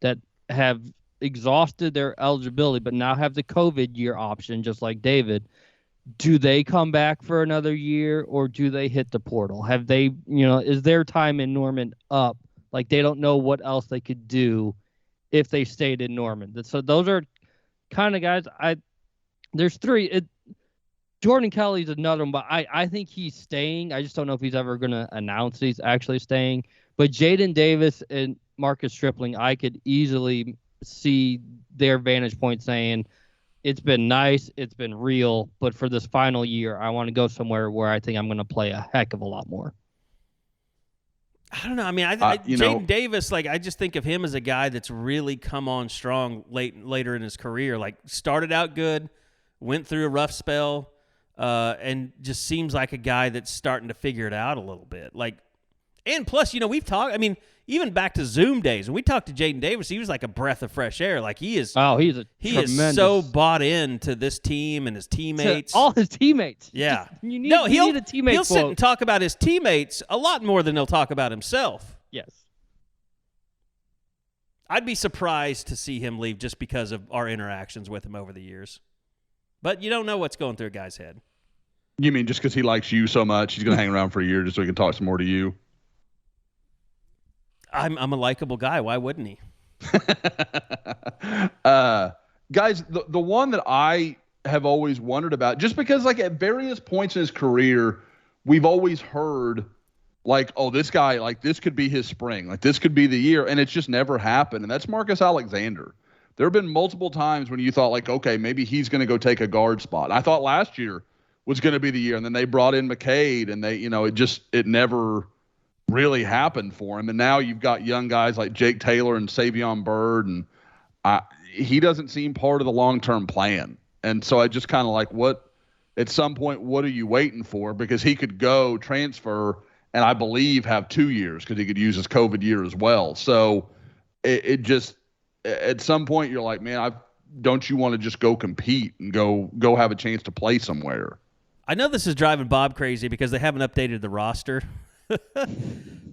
that have exhausted their eligibility but now have the COVID year option, just like David. Do they come back for another year, or do they hit the portal? Have they, is their time in Norman up? Like, they don't know what else they could do if they stayed in Norman. So those are kind of guys. There's three. Jordan Kelly's another one, but I think he's staying. I just don't know if he's ever going to announce he's actually staying. But Jaden Davis and Marcus Stripling, I could easily see their vantage point saying, it's been nice, it's been real, but for this final year, I want to go somewhere where I think I'm going to play a heck of a lot more. I don't know. I mean, Jaden Davis, I just think of him as a guy that's really come on strong later in his career. Like, started out good, went through a rough spell, and just seems like a guy that's starting to figure it out a little bit. And plus, we've talked. I mean, even back to Zoom days when we talked to Jaden Davis, he was like a breath of fresh air. Like, he is. Oh, he is so bought into this team and his teammates. All his teammates. Yeah. You need a teammate. He'll sit and talk about his teammates a lot more than he'll talk about himself. Yes. I'd be surprised to see him leave just because of our interactions with him over the years. But you don't know what's going through a guy's head. You mean just because he likes you so much, he's going to hang around for a year just so he can talk some more to you? I'm a likable guy. Why wouldn't he? Guys, the one that I have always wondered about, just because at various points in his career, we've always heard this guy, this could be his spring. This could be the year, and it's just never happened. And that's Marcus Alexander. There have been multiple times when you thought, okay, maybe he's going to go take a guard spot. I thought last year was going to be the year, and then they brought in McCade, and it never really happened for him. And now you've got young guys like Jake Taylor and Savion Byrd, and he doesn't seem part of the long-term plan. And so I just kind of at some point, what are you waiting for? Because he could go transfer and I believe have 2 years because he could use his COVID year as well. So it just, at some point you're like, man, don't you want to just go compete and go have a chance to play somewhere? I know this is driving Bob crazy because they haven't updated the roster.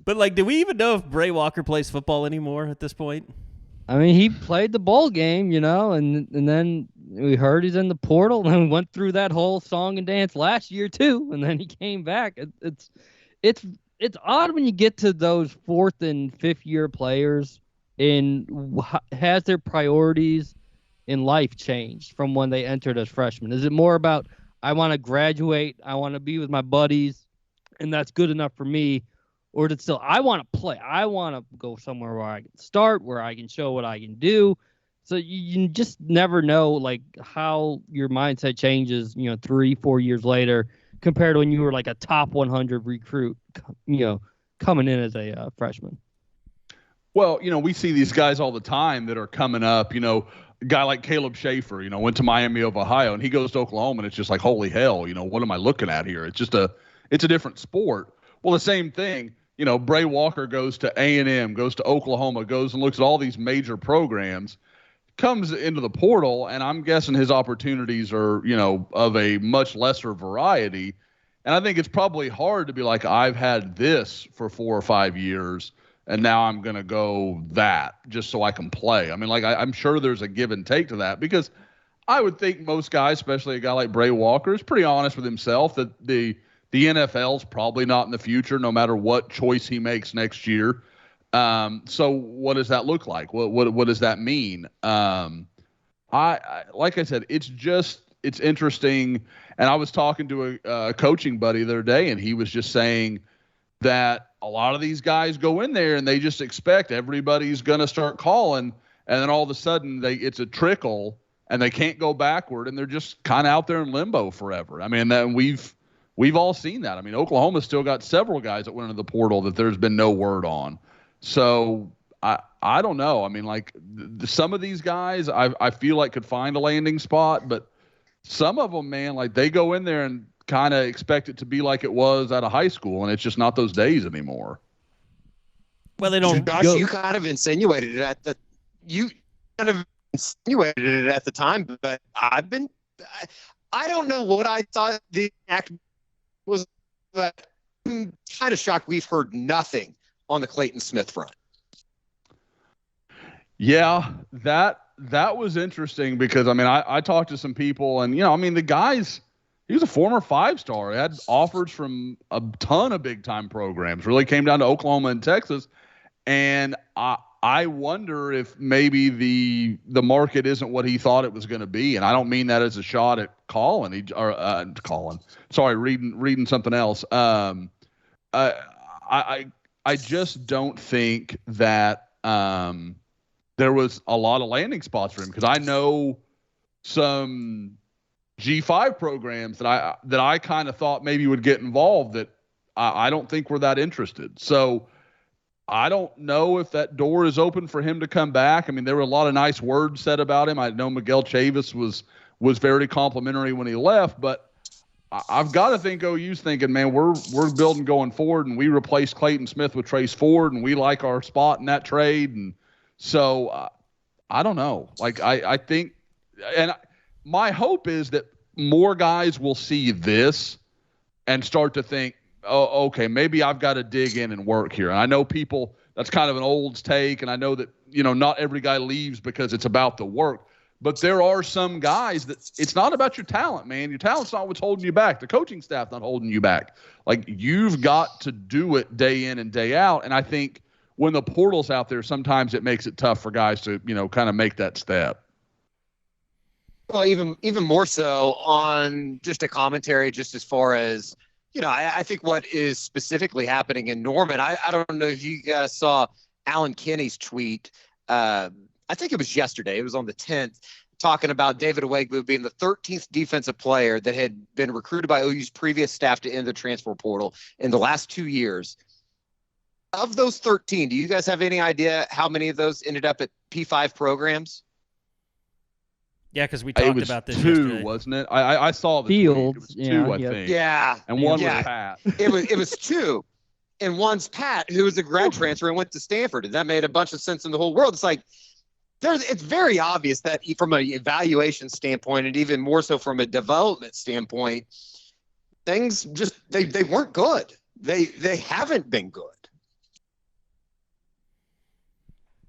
But do we even know if Bray Walker plays football anymore at this point? I mean, he played the bowl game, and then we heard he's in the portal, and then went through that whole song and dance last year too, and then he came back. It's odd when you get to those 4th and 5th year players, and has their priorities in life changed from when they entered as freshmen? Is it more about, I want to graduate, I want to be with my buddies, and that's good enough for me? Or is it still, I want to play. I want to go somewhere where I can start, where I can show what I can do. So you just never know, like, how your mindset changes, 3-4 years later compared to when you were like a top 100 recruit, coming in as a freshman. Well, we see these guys all the time that are coming up, a guy like Caleb Schaefer, went to Miami of Ohio, and he goes to Oklahoma, and it's just like, holy hell, what am I looking at here? It's a different sport. Well, the same thing, Bray Walker goes to A&M, goes to Oklahoma, goes and looks at all these major programs, comes into the portal, and I'm guessing his opportunities are, of a much lesser variety. And I think it's probably hard to be like, I've had this for 4 or 5 years, and now I'm going to go that just so I can play. I mean, like, I'm sure there's a give and take to that, because I would think most guys, especially a guy like Bray Walker, is pretty honest with himself that the NFL's probably not in the future, no matter what choice he makes next year. So what does that look like? What does that mean? I like I said, it's interesting. And I was talking to a coaching buddy the other day, and he was just saying that a lot of these guys go in there and they just expect everybody's going to start calling, and then all of a sudden it's a trickle and they can't go backward, and they're just kind of out there in limbo forever. I mean, we've all seen that. I mean, Oklahoma's still got several guys that went into the portal that there's been no word on. So I don't know. I mean, like, some of these guys I feel like could find a landing spot, but some of them, man, like, they go in there and kind of expect it to be like it was out of high school, and it's just not those days anymore. Well, they don't. Josh, you kind of insinuated it at the time, but I don't know what I thought the act was, but I'm kind of shocked we've heard nothing on the Clayton Smith front. Yeah, that was interesting, because I mean, I talked to some people, and I mean, the guys, he was a former 5-star. He had offers from a ton of big time programs. Really came down to Oklahoma and Texas, and I wonder if maybe the market isn't what he thought it was going to be. And I don't mean that as a shot at Colin. Sorry, reading something else. I just don't think that there was a lot of landing spots for him, because I know some G5 programs that I kind of thought maybe would get involved that I don't think were that interested. So I don't know if that door is open for him to come back. I mean, there were a lot of nice words said about him. I know Miguel Chavis was very complimentary when he left, but I've got to think OU's thinking, man, we're building going forward, and we replaced Clayton Smith with Trace Ford, and we like our spot in that trade. And so I don't know. Like, I think, and my hope is that more guys will see this and start to think, oh, okay, maybe I've got to dig in and work here. And I know people, that's kind of an old take, and I know that, not every guy leaves because it's about the work. But there are some guys that it's not about your talent, man. Your talent's not what's holding you back. The coaching staff not holding you back. Like, you've got to do it day in and day out. And I think when the portal's out there, sometimes it makes it tough for guys to, kind of make that step. Well, even more so on just a commentary, just as far as, I think what is specifically happening in Norman, I don't know if you guys saw Alan Kinney's tweet. I think it was yesterday. It was on the 10th, talking about David Owegbu being the 13th defensive player that had been recruited by OU's previous staff to enter the transfer portal in the last 2 years. Of those 13, do you guys have any idea how many of those ended up at P5 programs? Yeah, because we talked about this 2, yesterday. Wasn't it? I saw the Fields. Tweet. It was 2, I think. Yeah. And one was Pat. It was 2. And one's Pat, who was a grad transfer and went to Stanford. And that made a bunch of sense in the whole world. It's like, it's very obvious that from an evaluation standpoint, and even more so from a development standpoint, things just they weren't good. They haven't been good.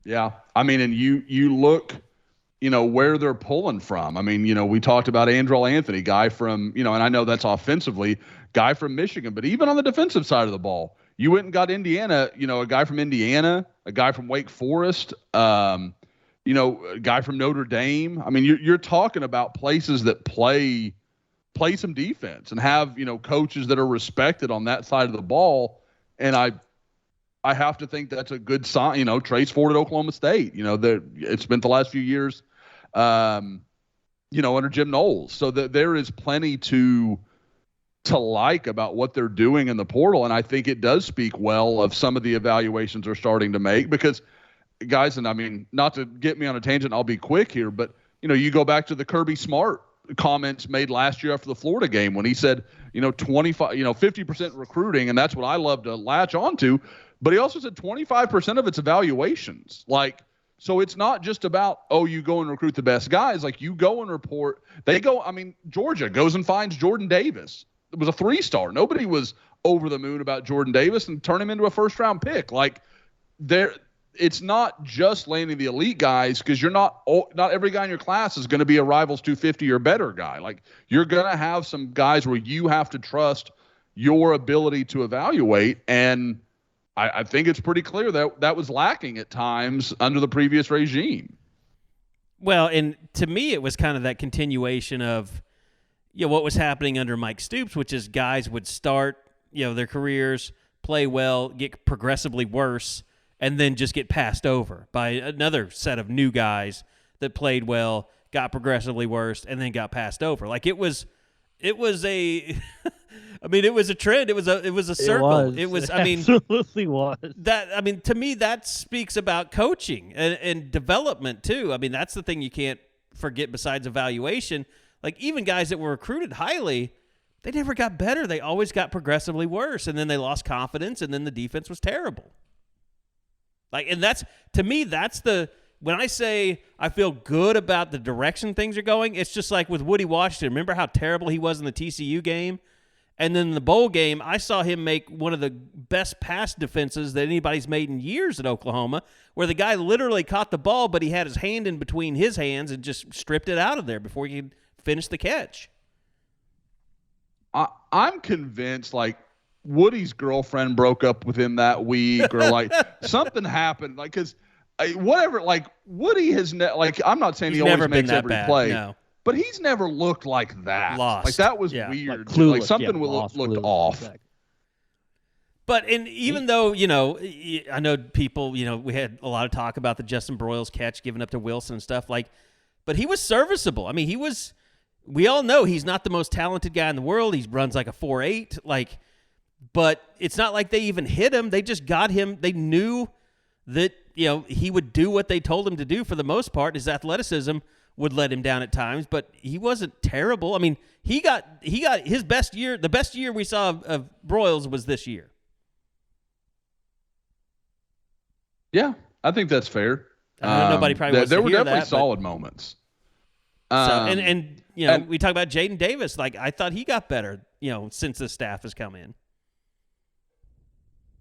Yeah. I mean, and you look, where they're pulling from. I mean, we talked about Andrel Anthony, guy from, and I know that's offensively, guy from Michigan, but even on the defensive side of the ball, you went and got Indiana, a guy from Indiana, a guy from Wake Forest, a guy from Notre Dame. I mean, you're talking about places that play some defense and have, coaches that are respected on that side of the ball. And I have to think that's a good sign. You know, Trace Ford at Oklahoma State. You know, it's been the last few years, you know, under Jim Knowles. So there is plenty to like about what they're doing in the portal, and I think it does speak well of some of the evaluations they're starting to make. Because, guys, and I mean, not to get me on a tangent, I'll be quick here, but you know, you go back to the Kirby Smart comments made last year after the Florida game when he said, you know, 50% recruiting, and that's what I love to latch onto. But he also said 25% of it's evaluations. Like, so it's not just about, oh, you go and recruit the best guys. Like, you go and report. Georgia goes and finds Jordan Davis. It was a 3-star. Nobody was over the moon about Jordan Davis and turn him into a first-round pick. Like, it's not just landing the elite guys, because not every guy in your class is going to be a Rivals 250 or better guy. Like, you're going to have some guys where you have to trust your ability to evaluate, and I think it's pretty clear that was lacking at times under the previous regime. Well, and to me, it was kind of that continuation of, you know, what was happening under Mike Stoops, which is guys would start, you know, their careers, play well, get progressively worse, and then just get passed over by another set of new guys that played well, got progressively worse, and then got passed over. Like, it was a I mean, it was a trend. It was a circle. It was I mean, absolutely was. To me, that speaks about coaching and development too. I mean, that's the thing you can't forget besides evaluation. Like, even guys that were recruited highly, they never got better. They always got progressively worse, and then they lost confidence, and then the defense was terrible. Like, and that's, to me, when I say I feel good about the direction things are going, it's just like with Woody Washington. Remember how terrible he was in the TCU game? And then in the bowl game, I saw him make one of the best pass defenses that anybody's made in years at Oklahoma, where the guy literally caught the ball, but he had his hand in between his hands and just stripped it out of there before he could finish the catch. I'm convinced, like, Woody's girlfriend broke up with him that week, or like something happened. Like, because whatever, like, Woody has I'm not saying he always makes every play. No. But he's never looked like that. Lost. Like, that was weird. Like something looked off. Exactly. But even though, you know, I know people, you know, we had a lot of talk about the Justin Broyles catch given up to Wilson and stuff, like, but he was serviceable. I mean, we all know he's not the most talented guy in the world. He runs like a 4.8, like, but it's not like they even hit him. They just got him. They knew that, you know, he would do what they told him to do for the most part. His athleticism would let him down at times, but he wasn't terrible. I mean, he got his best year. The best year we saw of Broyles was this year. Yeah, I think that's fair. I know nobody probably wants to hear that. There were definitely solid moments. And you know, we talk about Jaden Davis. Like, I thought he got better, you know, since the staff has come in.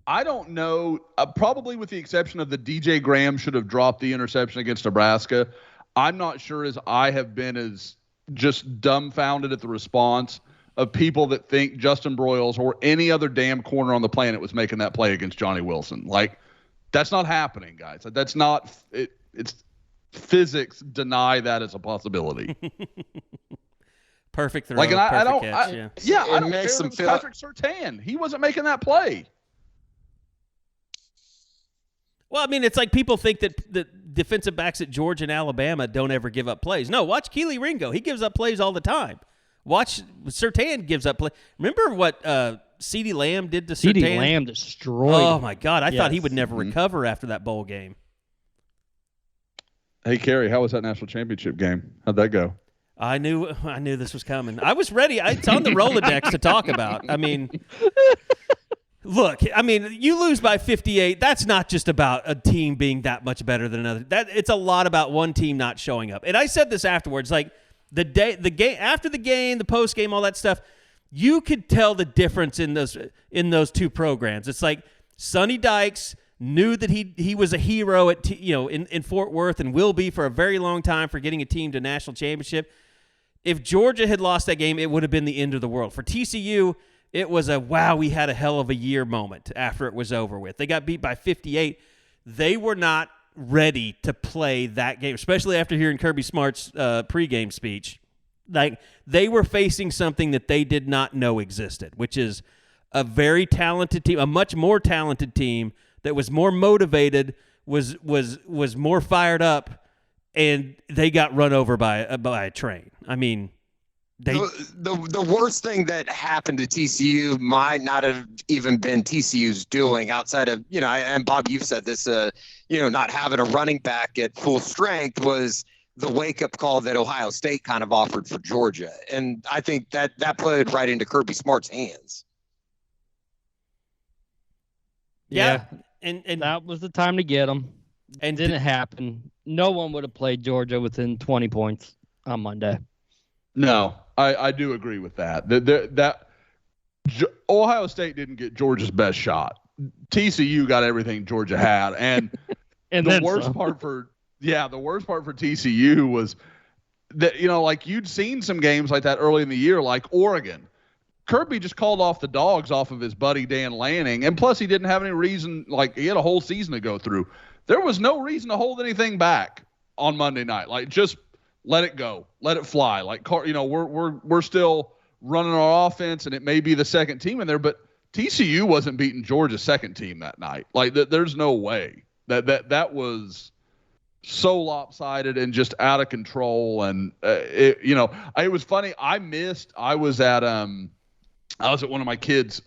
I don't know. Probably with the exception of the DJ Graham should have dropped the interception against Nebraska. I'm not sure as I have been as just dumbfounded at the response of people that think Justin Broyles or any other damn corner on the planet was making that play against Johnny Wilson. Like, that's not happening, guys. That's not it. It's physics deny that as a possibility. Perfect throw. Like, and I don't. Catch, I don't care if it was Patrick Surtain. He wasn't making that play. Well, I mean, it's like people think that the defensive backs at Georgia and Alabama don't ever give up plays. No, watch Keely Ringo. He gives up plays all the time. Watch Surtain gives up plays. Remember what CeeDee Lamb did to Surtain? CeeDee Lamb destroyed him. Oh, my God. I thought he would never recover after that bowl game. Hey, Kerry, how was that national championship game? How'd that go? I knew this was coming. I was ready. It's on the Rolodex to talk about. I mean, look, I mean, you lose by 58. That's not just about a team being that much better than another. It's a lot about one team not showing up. And I said this afterwards, like the game after the game, the post game, all that stuff. You could tell the difference in those two programs. It's like Sonny Dykes knew that he was a hero at in Fort Worth and will be for a very long time for getting a team to national championship. If Georgia had lost that game, it would have been the end of the world. For TCU, it was a wow, we had a hell of a year moment after it was over with. They got beat by 58. They were not ready to play that game, especially after hearing Kirby Smart's pregame speech. Like, they were facing something that they did not know existed, which is a very talented team, a much more talented team that was more motivated, was more fired up, and they got run over by a train. I mean, the worst thing that happened to TCU might not have even been TCU's doing outside of, and Bob, you've said this, not having a running back at full strength was the wake-up call that Ohio State kind of offered for Georgia. And I think that played right into Kirby Smart's hands. Yeah. And that was the time to get them. And didn't happen. No one would have played Georgia within 20 points on Monday. No, I do agree with that. Ohio State didn't get Georgia's best shot. TCU got everything Georgia had, and the worst part for TCU was that like you'd seen some games like that early in the year, like Oregon. Kirby just called off the dogs off of his buddy Dan Lanning, and plus he didn't have any reason. Like he had a whole season to go through. There was no reason to hold anything back on Monday night. Like just let it go, let it fly. Like we're still running our offense, and it may be the second team in there, but TCU wasn't beating Georgia's second team that night. Like there's no way that was so lopsided and just out of control. And it was funny. I was at one of my kids'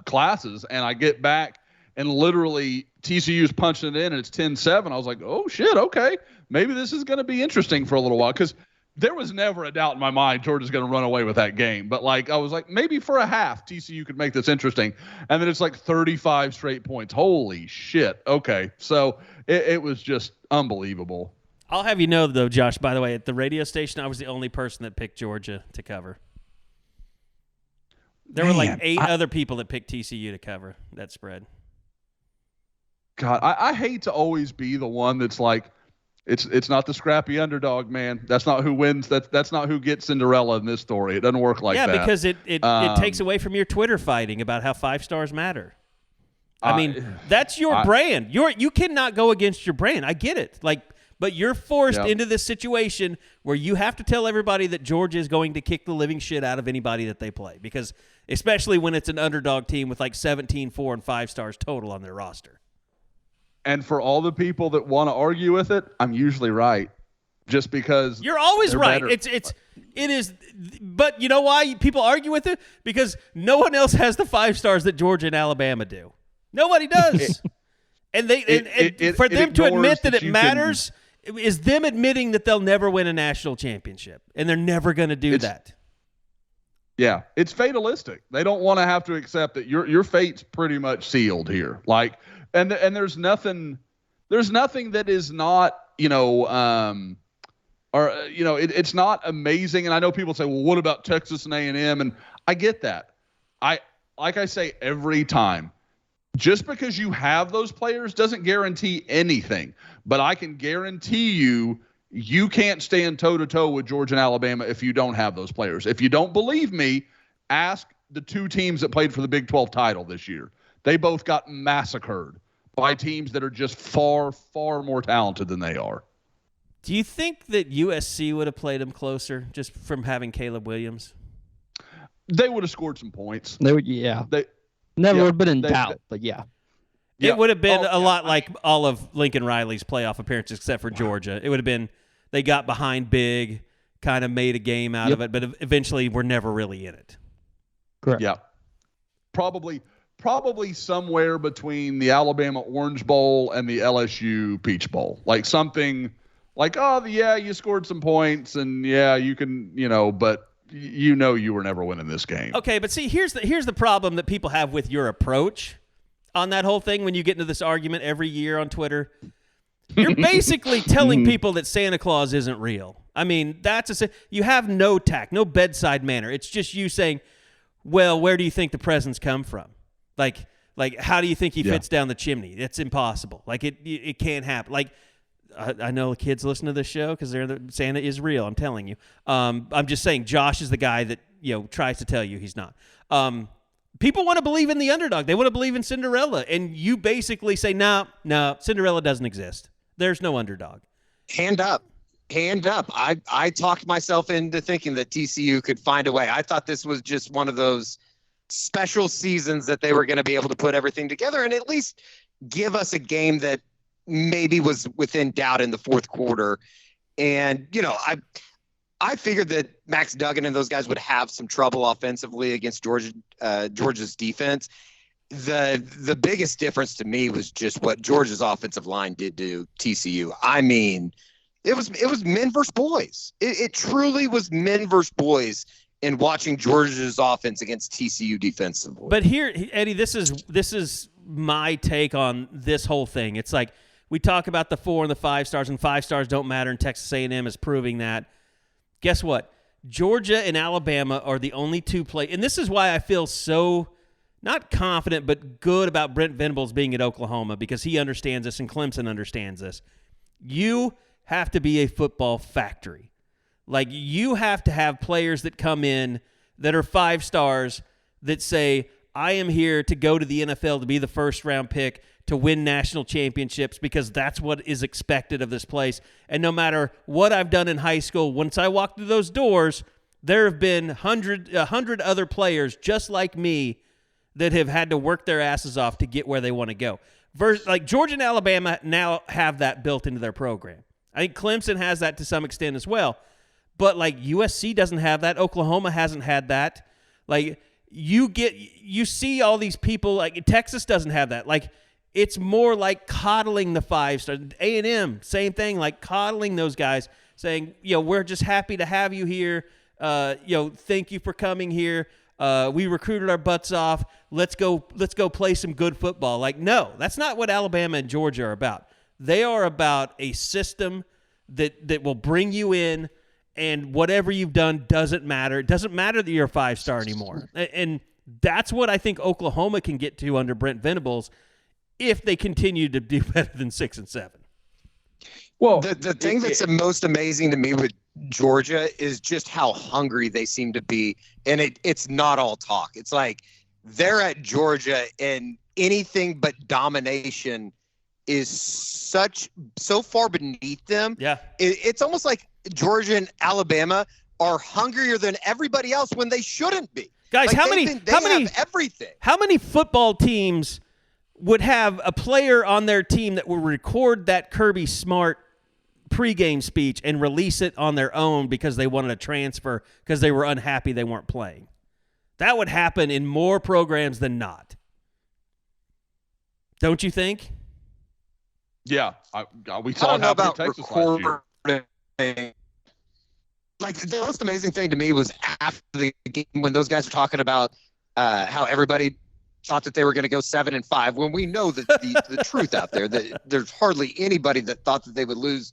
classes, and I get back, and literally TCU's punching it in, and it's 10-7. I was like, oh, shit, okay. Maybe this is going to be interesting for a little while, because there was never a doubt in my mind Georgia's going to run away with that game. But, I was like, maybe for a half TCU could make this interesting. And then it's 35 straight points. Holy shit. Okay. So it was just unbelievable. I'll have you know, though, Josh, by the way, at the radio station, I was the only person that picked Georgia to cover. There were 8 other people that picked TCU to cover that spread. God, I hate to always be the one that's it's not the scrappy underdog, man. That's not who wins. That's not who gets Cinderella in this story. It doesn't work like that. Yeah, because it takes away from your Twitter fighting about how 5 stars matter. I mean, that's your brand. You cannot go against your brand. I get it. But you're forced into this situation where you have to tell everybody that Georgia is going to kick the living shit out of anybody that they play, because especially when it's an underdog team with 17, 4, and 5 stars total on their roster. And for all the people that want to argue with it, I'm usually right, just because you're always right. Better. It is. But you know why people argue with it? Because no one else has the 5 stars that Georgia and Alabama do. Nobody does. And for them to admit that it matters is them admitting that they'll never win a national championship, and they're never going to do that. Yeah, it's fatalistic. They don't want to have to accept that your fate's pretty much sealed here. And there's nothing that is not, it's not amazing. And I know people say, well, what about Texas and A&M? And I get that. Like I say every time, just because you have those players doesn't guarantee anything. But I can guarantee you can't stand toe-to-toe with Georgia and Alabama if you don't have those players. If you don't believe me, ask the 2 teams that played for the Big 12 title this year. They both got massacred by teams that are just far, far more talented than they are. Do you think that USC would have played them closer just from having Caleb Williams? They would have scored some points. They would, yeah. Never would have been in doubt, but yeah. It would have been a lot like all of Lincoln Riley's playoff appearances, except for Georgia. It would have been they got behind big, kind of made a game out of it, but eventually were never really in it. Correct. Yeah. Probably somewhere between the Alabama Orange Bowl and the LSU Peach Bowl. Something you scored some points, and you can, but you were never winning this game. Okay, but see, here's the problem that people have with your approach on that whole thing when you get into this argument every year on Twitter. You're basically telling people that Santa Claus isn't real. I mean, you have no tact, no bedside manner. It's just you saying, well, where do you think the presents come from? How do you think he fits down the chimney? It's impossible. It can't happen. I know kids listen to this show because Santa is real. I'm telling you. I'm just saying Josh is the guy that tries to tell you he's not. People want to believe in the underdog. They want to believe in Cinderella, and you basically say, no, Cinderella doesn't exist. There's no underdog. Hand up. I talked myself into thinking that TCU could find a way. I thought this was just one of those special seasons that they were going to be able to put everything together and at least give us a game that maybe was within doubt in the fourth quarter. And, I figured that Max Duggan and those guys would have some trouble offensively against Georgia's defense. The biggest difference to me was just what Georgia's offensive line did to TCU. I mean, it was men versus boys. It truly was men versus boys in watching Georgia's offense against TCU defensively. But here, Eddie, this is my take on this whole thing. It's like we talk about the 4 and the 5 stars, and 5 stars don't matter, and Texas A&M is proving that. Guess what? Georgia and Alabama are the only two and this is why I feel so not confident but good about Brent Venables being at Oklahoma, because he understands this and Clemson understands this. You have to be a football factory. Like, you have to have players that come in that are 5 stars that say, I am here to go to the NFL to be the first-round pick, to win national championships, because that's what is expected of this place. And no matter what I've done in high school, once I walk through those doors, there have been 100 other players just like me that have had to work their asses off to get where they want to go. Like Georgia and Alabama now have that built into their program. I think Clemson has that to some extent as well. But like USC doesn't have that. Oklahoma hasn't had that. Like you see all these people, like Texas doesn't have that. Like, it's more like coddling the 5 stars. A&M, same thing, like coddling those guys, saying, we're just happy to have you here. Thank you for coming here. We recruited our butts off. Let's go play some good football. Like, no, that's not what Alabama and Georgia are about. They are about a system that will bring you in, and whatever you've done doesn't matter. It doesn't matter that you're a 5-star anymore. And that's what I think Oklahoma can get to under Brent Venables, if they continue to do better than 6 and 7. Well, the thing that's the most amazing to me with Georgia is just how hungry they seem to be. And it's not all talk. It's like they're at Georgia and anything but domination is so far beneath them. Yeah. It's almost like Georgia and Alabama are hungrier than everybody else when they shouldn't be. Guys, like how many have everything. How many football teams would have a player on their team that will record that Kirby Smart pregame speech and release it on their own because they wanted a transfer because they were unhappy they weren't playing? That would happen in more programs than not. Don't you think? Yeah, we saw it happen in Texas last year. Like, the most amazing thing to me was after the game when those guys were talking about how everybody thought that they were going to go 7-5, when we know that the truth out there, that there's hardly anybody that thought that they would lose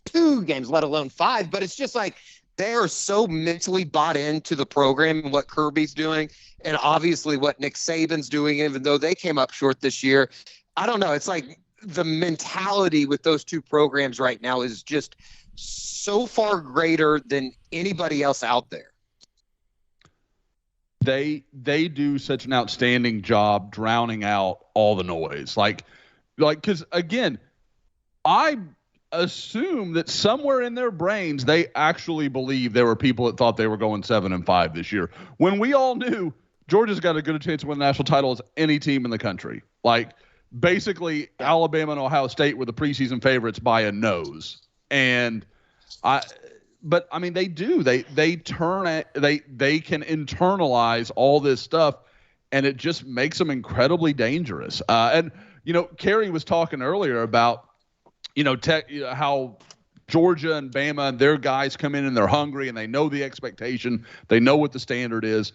2 games, let alone 5. But it's just like they are so mentally bought into the program and what Kirby's doing, and obviously what Nick Saban's doing, even though they came up short this year. I don't know. It's like the mentality with those 2 programs right now is just so far greater than anybody else out there. They do such an outstanding job drowning out all the noise. Like, because again, I assume that somewhere in their brains they actually believe there were people that thought they were going 7-5 this year, when we all knew Georgia's got as good a chance to win the national title as any team in the country. Like, basically, Alabama and Ohio State were the preseason favorites by a nose. And but I mean, they do. They can internalize all this stuff, and it just makes them incredibly dangerous. And Kerry was talking earlier about how Georgia and Bama and their guys come in and they're hungry and they know the expectation, they know what the standard is.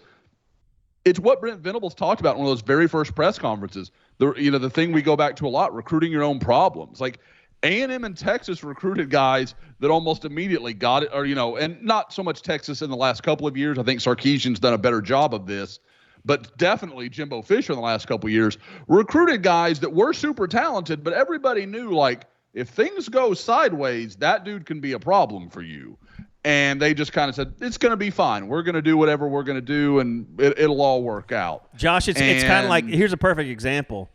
It's what Brent Venables talked about in one of those very first press conferences. The thing we go back to a lot: recruiting your own problems. Like, A&M and Texas recruited guys that almost immediately got it, and not so much Texas in the last couple of years. I think Sarkisian's done a better job of this, but definitely Jimbo Fisher in the last couple of years recruited guys that were super talented, but everybody knew, like, if things go sideways, that dude can be a problem for you. And they just kind of said, it's going to be fine. We're going to do whatever we're going to do, and it'll all work out. Josh, it's kind of like, here's a perfect example.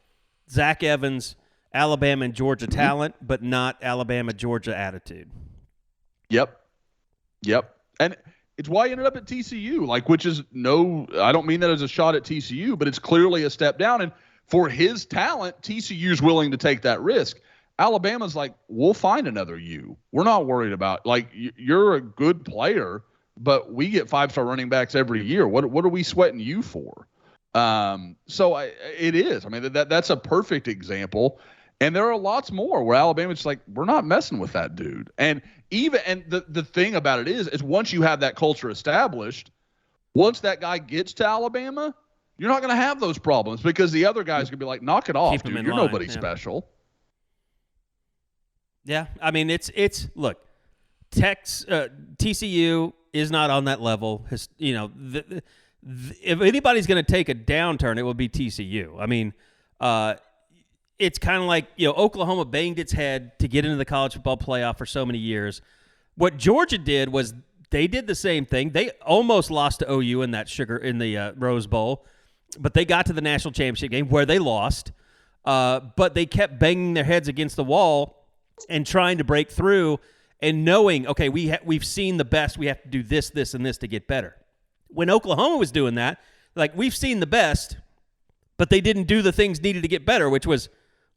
Zach Evans, Alabama and Georgia talent, but not Alabama, Georgia attitude. Yep. And it's why he ended up at TCU, which is I don't mean that as a shot at TCU, but it's clearly a step down. And for his talent, TCU's willing to take that risk. Alabama's like, we'll find another you. We're not worried about, like, you're a good player, but we get 5-star running backs every year. What are we sweating you for? It is. I mean, that's a perfect example. And there are lots more where Alabama's just like, we're not messing with that dude. And the thing about it is once you have that culture established, once that guy gets to Alabama, you're not going to have those problems because the other guy's going to be like, knock it off, dude. You're nobody special. Yeah, I mean, it's look, TCU is not on that level. If anybody's going to take a downturn, it will be TCU. I mean, it's kind of like, Oklahoma banged its head to get into the college football playoff for so many years. What Georgia did was they did the same thing. They almost lost to OU in the Rose Bowl, but they got to the national championship game where they lost. But they kept banging their heads against the wall and trying to break through and knowing, okay, we've seen the best. We have to do this, this, and this to get better. When Oklahoma was doing that, like, we've seen the best, but they didn't do the things needed to get better, which was,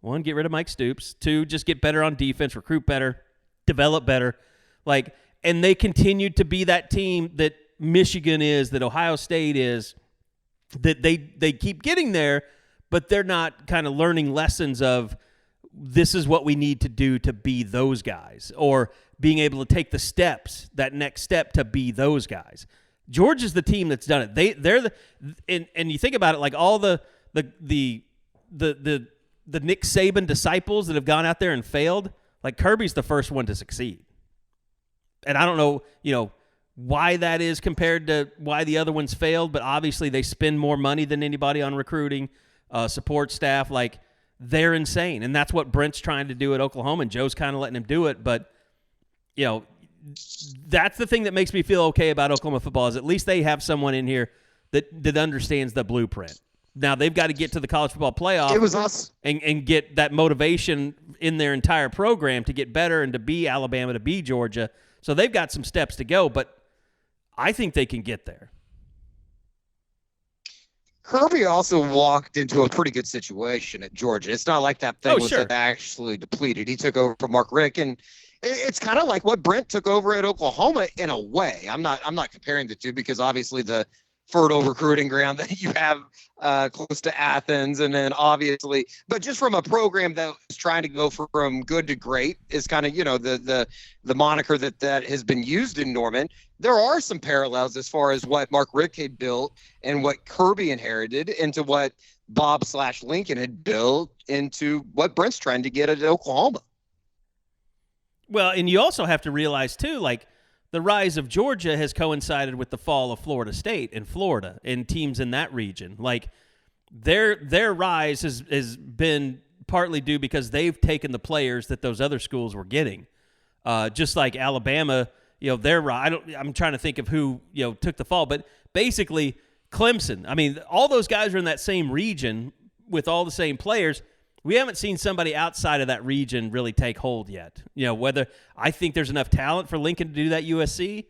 1, get rid of Mike Stoops. 2, just get better on defense, recruit better, develop better. Like, and they continued to be that team that Michigan is, that Ohio State is, that they keep getting there, but they're not kind of learning lessons of, this is what we need to do to be those guys, or being able to take the steps, that next step to be those guys. Georgia's the team that's done it. They're and you think about it, like all the Nick Saban disciples that have gone out there and failed, like Kirby's the first one to succeed. And I don't know, why that is compared to why the other ones failed, but obviously they spend more money than anybody on recruiting, support staff. Like, they're insane. And that's what Brent's trying to do at Oklahoma, and Joe's kind of letting him do it. But, that's the thing that makes me feel okay about Oklahoma football, is at least they have someone in here that understands the blueprint. Now, they've got to get to the college football playoff. It was us. And get that motivation in their entire program to get better and to be Alabama, to be Georgia. So they've got some steps to go, but I think they can get there. Kirby also walked into a pretty good situation at Georgia. It's not like that thing was actually depleted. He took over from Mark Richt, and it's kind of like what Brent took over at Oklahoma in a way. I'm not comparing the two, because obviously the fertile recruiting ground that you have close to Athens, and then obviously, but just from a program that was trying to go from good to great is kind of, the moniker that has been used in Norman. There are some parallels as far as what Mark Richt had built and what Kirby inherited into what Bob/Lincoln had built into what Brent's trying to get at Oklahoma. Well, and you also have to realize too, like, the rise of Georgia has coincided with the fall of Florida State and Florida and teams in that region. Like, their rise has been partly due because they've taken the players that those other schools were getting. Just like Alabama, their rise. I'm trying to think of who took the fall, but basically Clemson. I mean, all those guys are in that same region with all the same players. We haven't seen somebody outside of that region really take hold yet. Whether I think there's enough talent for Lincoln to do that, USC,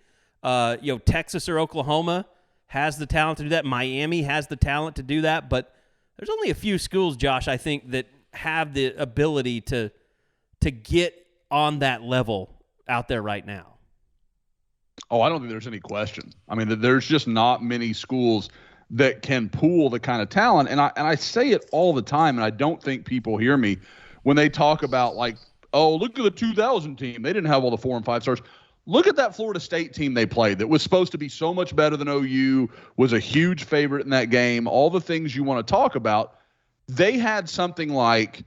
Texas or Oklahoma has the talent to do that. Miami has the talent to do that, but there's only a few schools, Josh, I think, that have the ability to get on that level out there right now. Oh, I don't think there's any question. I mean, there's just not many schools that can pool the kind of talent. And I say it all the time, and I don't think people hear me when they talk about, like, oh, look at the 2000 team. They didn't have all the 4 and 5 stars. Look at that Florida State team they played that was supposed to be so much better than OU, was a huge favorite in that game, all the things you want to talk about. They had something like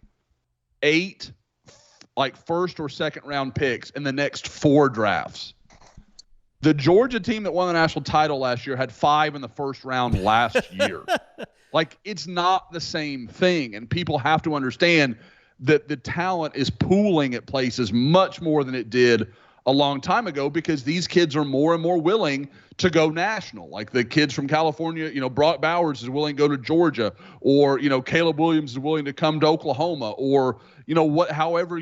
8 first or second round picks in the next 4 drafts. The Georgia team that won the national title last year had 5 in the first round last year. Like, it's not the same thing. And people have to understand that the talent is pooling at places much more than it did a long time ago, because these kids are more and more willing to go national. Like the kids from California, Brock Bowers is willing to go to Georgia, or, Caleb Williams is willing to come to Oklahoma, or, whatever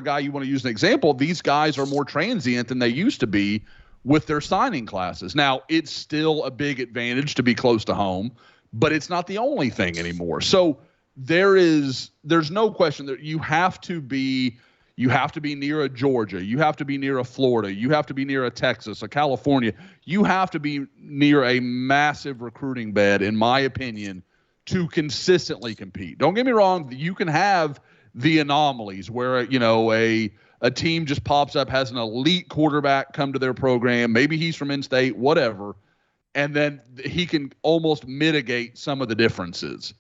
guy you want to use an example. These guys are more transient than they used to be with their signing classes. Now, it's still a big advantage to be close to home, but it's not the only thing anymore. So there's no question that you have to be near a Georgia, you have to be near a Florida, you have to be near a Texas, a California. You have to be near a massive recruiting bed, in my opinion, to consistently compete. Don't get me wrong, you can have the anomalies where, a team just pops up, has an elite quarterback come to their program, maybe he's from in-state, whatever, and then he can almost mitigate some of the differences.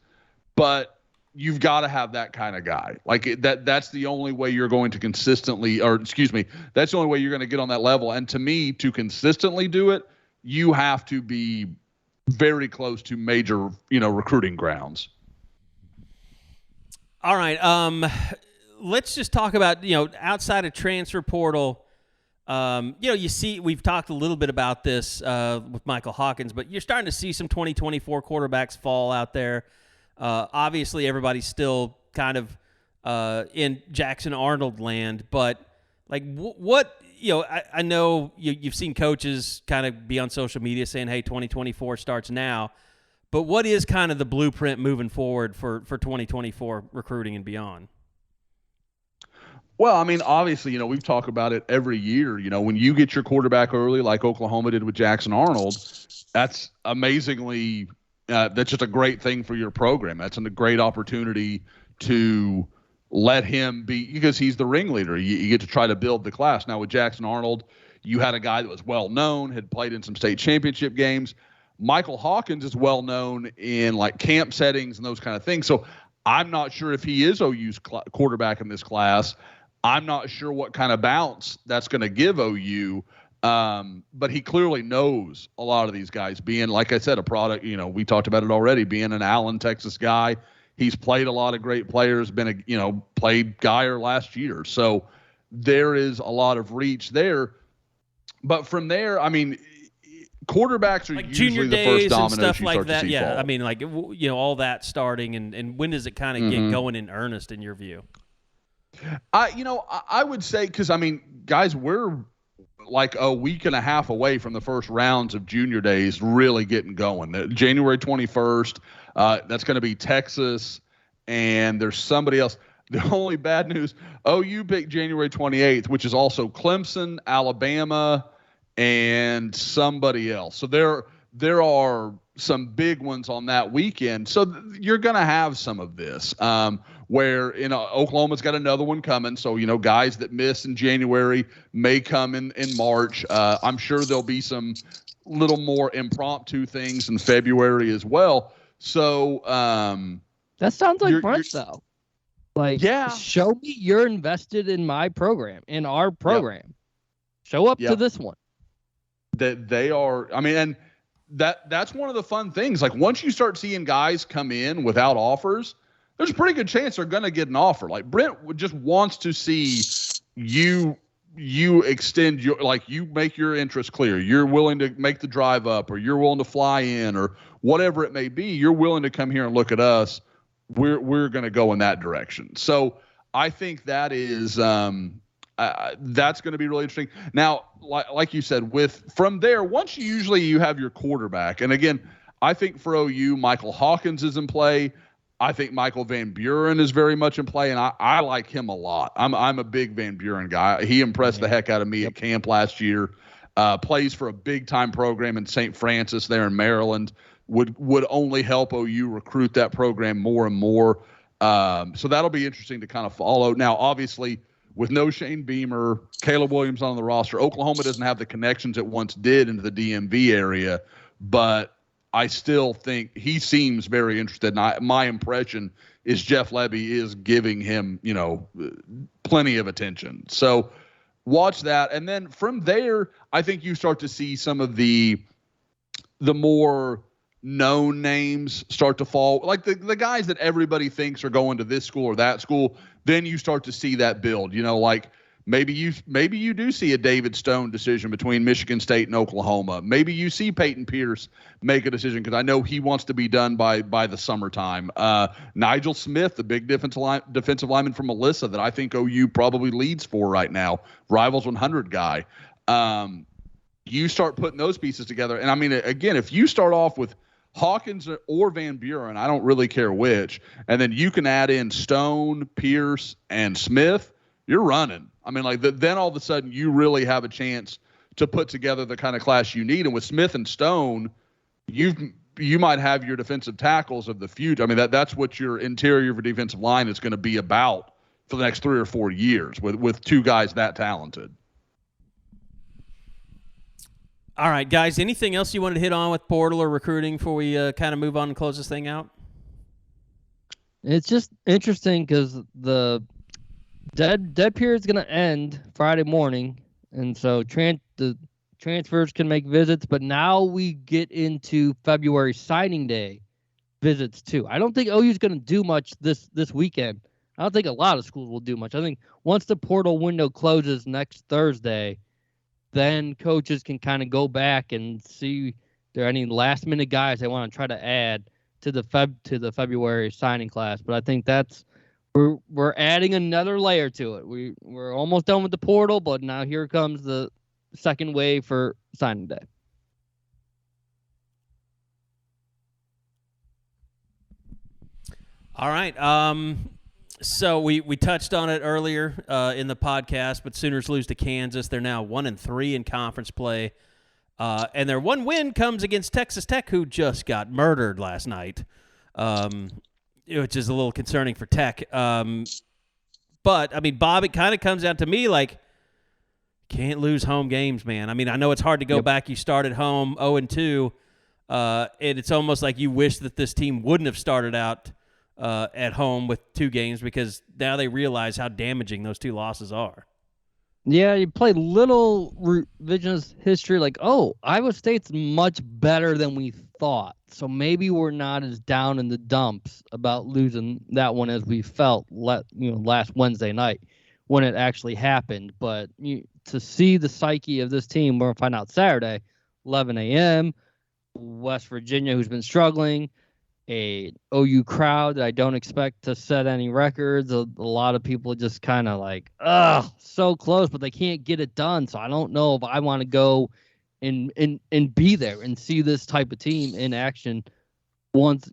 But you've got to have that kind of guy. That's the only way you're going to that's the only way you're going to get on that level. And to me, to consistently do it, you have to be very close to major, recruiting grounds. All right. Let's just talk about, outside of transfer portal. You see, we've talked a little bit about this with Michael Hawkins, but you're starting to see some 2024 quarterbacks fall out there. Obviously, everybody's still kind of in Jackson Arnold land, but what I know you've seen coaches kind of be on social media saying, "Hey, 2024 starts now," but what is kind of the blueprint moving forward for 2024 recruiting and beyond? Well, I mean, obviously, we've talked about it every year. When you get your quarterback early, like Oklahoma did with Jackson Arnold, that's amazingly. That's just a great thing for your program. That's a great opportunity to let him be, because he's the ringleader. You get to try to build the class. Now with Jackson Arnold, you had a guy that was well known, had played in some state championship games. Michael Hawkins is well known in camp settings and those kind of things. So I'm not sure if he is OU's quarterback in this class. I'm not sure what kind of bounce that's going to give OU. But he clearly knows a lot of these guys, being, like I said, a product, we talked about it already, being an Allen, Texas guy. He's played a lot of great players, played Geyer last year. So there is a lot of reach there. But from there, I mean, quarterbacks are usually the first dominoes and stuff you start to see fall. I mean, all that starting, and when does it kind of get going in earnest in your view? I would say, because, I mean, guys, we're like a week and a half away from the first rounds of junior days really getting going. January 21st, that's going to be Texas, and there's somebody else. The only bad news, OU picked January 28th, which is also Clemson, Alabama, and somebody else. So there are some big ones on that weekend. So you're going to have some of this where, Oklahoma's got another one coming. So, guys that miss in January may come in March. I'm sure there'll be some little more impromptu things in February as well. So that sounds like March, though. Show me you're invested in my program, in our program. Yep. Show up to this one. That they are, I mean, and that's one of the fun things. Once you start seeing guys come in without offers, there's a pretty good chance they're going to get an offer. Brent just wants to see you extend your, you make your interest clear. You're willing to make the drive up, or you're willing to fly in, or whatever it may be. You're willing to come here and look at us. We're going to go in that direction. So I think that is that's going to be really interesting. Now, like you said, from there, once you have your quarterback, and again, I think for OU, Michael Hawkins is in play. I think Michael Van Buren is very much in play, and I like him a lot. I'm a big Van Buren guy. He impressed the heck out of me at camp last year. Plays for a big-time program in St. Francis there in Maryland. Would only help OU recruit that program more and more. So that'll be interesting to kind of follow. Now, obviously, with no Shane Beamer, Caleb Williams on the roster, Oklahoma doesn't have the connections it once did into the DMV area, but I still think he seems very interested. And my impression is Jeff Lebby is giving him, plenty of attention. So watch that. And then from there, I think you start to see some of the more known names start to fall, like the guys that everybody thinks are going to this school or that school. Then you start to see that build, maybe you do see a David Stone decision between Michigan State and Oklahoma. Maybe you see Peyton Pierce make a decision, because I know he wants to be done by the summertime. Nigel Smith, the big defensive lineman from Melissa that I think OU probably leads for right now, Rivals 100 guy. You start putting those pieces together. And I mean, again, if you start off with Hawkins or Van Buren, I don't really care which, and then you can add in Stone, Pierce, and Smith, you're running. I mean, like then all of a sudden you really have a chance to put together the kind of class you need. And with Smith and Stone, you might have your defensive tackles of the future. I mean, that's what your interior of your defensive line is going to be about for the next 3 or 4 years with two guys that talented. All right, guys, anything else you wanted to hit on with portal or recruiting before we kind of move on and close this thing out? It's just interesting because the dead period is going to end Friday morning, and so the transfers can make visits, but now we get into February signing day visits too. I don't think OU's going to do much this weekend. I don't think a lot of schools will do much. I think once the portal window closes next Thursday, then coaches can kind of go back and see if there are any last minute guys they want to try to add to the February signing class. But I think we're adding another layer to it. We're almost done with the portal, but now here comes the second wave for signing day. All right. So we touched on it earlier in the podcast, but Sooners lose to Kansas. They're now 1-3 in conference play, and their one win comes against Texas Tech, who just got murdered last night, which is a little concerning for Tech. But I mean, Bob, it kind of comes out to me like can't lose home games, man. I mean, I know it's hard to go back. You started home 0-2, and it's almost like you wish that this team wouldn't have started out at home with 2 games because now they realize how damaging those 2 losses are. Yeah, you play little revisionist history like, oh, Iowa State's much better than we thought. So maybe we're not as down in the dumps about losing that one as we felt last Wednesday night when it actually happened. But to see the psyche of this team, we're going to find out Saturday, 11 a.m., West Virginia, who's been struggling, a OU crowd that I don't expect to set any records. A lot of people just kind of like, so close, but they can't get it done. So I don't know if I want to go and be there and see this type of team in action once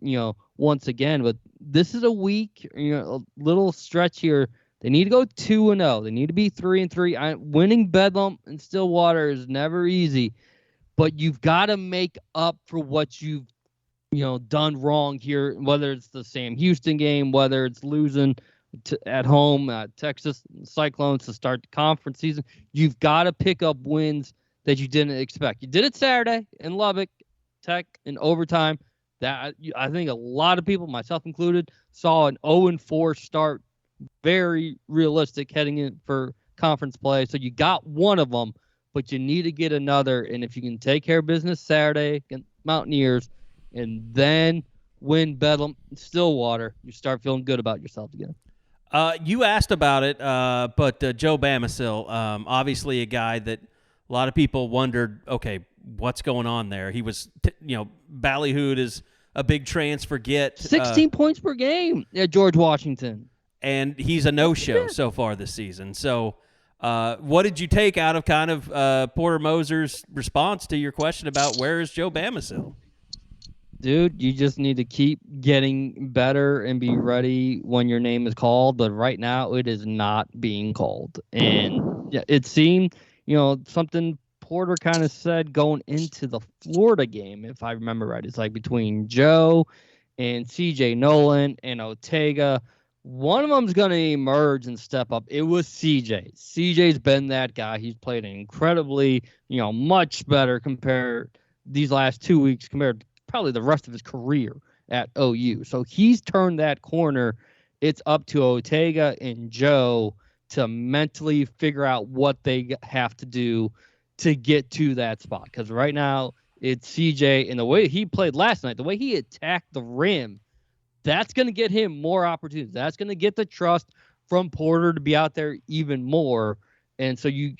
again. But this is a week, a little stretch here. They need to go 2-0. They need to be 3-3. Winning Bedlam in Stillwater is never easy, but you've got to make up for what you've done wrong here, whether it's the Sam Houston game, whether it's losing at home at Texas Cyclones to start the conference season. You've got to pick up wins that you didn't expect. You did it Saturday in Lubbock, Tech in overtime. That I think a lot of people, myself included, saw an 0-4 start, very realistic heading in for conference play. So you got one of them, but you need to get another. And if you can take care of business Saturday against Mountaineers, and then win Bedlam Stillwater, you start feeling good about yourself again. You asked about it, but Joe Bamisil, obviously a guy that a lot of people wondered, okay, what's going on there? He was, ballyhooed is a big transfer get. 16 points per game at George Washington. And he's a no-show so far this season. So what did you take out of kind of Porter Moser's response to your question about where is Joe Bamisil? Dude, you just need to keep getting better and be ready when your name is called. But right now, it is not being called. And yeah, it seemed, something Porter kind of said going into the Florida game, if I remember right. It's like between Joe and CJ Nolan and Ortega. One of them's going to emerge and step up. It was CJ. CJ's been that guy. He's played incredibly, much better compared these last 2 weeks compared to probably the rest of his career at OU. So he's turned that corner. It's up to Ortega and Joe to mentally figure out what they have to do to get to that spot. Because right now it's CJ, and the way he played last night, the way he attacked the rim, that's going to get him more opportunities. That's going to get the trust from Porter to be out there even more. And so you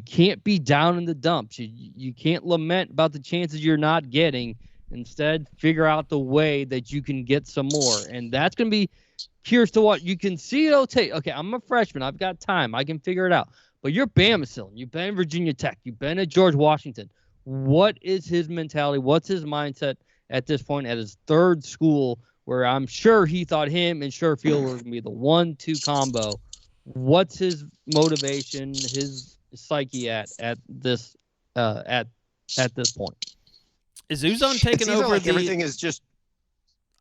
can't be down in the dumps. You can't lament about the chances you're not getting. Instead, figure out the way that you can get some more. And that's going to be curious to what you can see it. Okay, I'm a freshman. I've got time. I can figure it out. But you're Bamisil. You've been at Virginia Tech. You've been at George Washington. What is his mentality? What's his mindset? at this point at his third school, where I'm sure he thought him and Sherfield were going to be the 1-2 combo. What's his motivation, his psyche at this point? Is Uzon taking over like everything is just.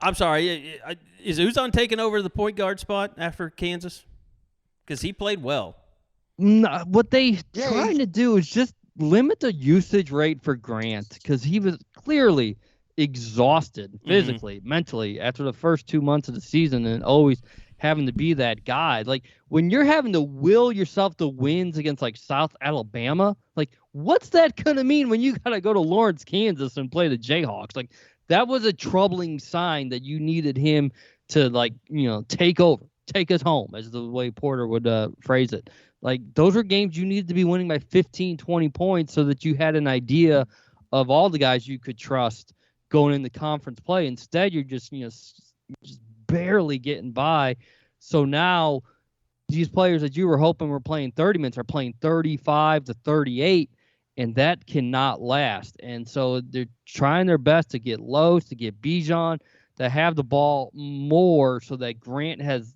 I'm sorry. Is Uzon taking over the point guard spot after Kansas? Because he played well. No, what they trying to do is just limit the usage rate for Grant, because he was clearly exhausted physically, mentally after the first 2 months of the season, and always having to be that guy. Like, when you're having to will yourself to wins against like South Alabama, like, what's that gonna mean when you gotta go to Lawrence, Kansas and play the Jayhawks? Like, that was a troubling sign that you needed him to, like, take over, take us home, as the way Porter would phrase it. Like, those are games you needed to be winning by 15, 20 points so that you had an idea of all the guys you could trust going into conference play. Instead, you're just barely getting by. So now these players that you were hoping were playing 30 minutes are playing 35 to 38, and that cannot last. And so they're trying their best to get Los, to get Bijan, to have the ball more so that Grant has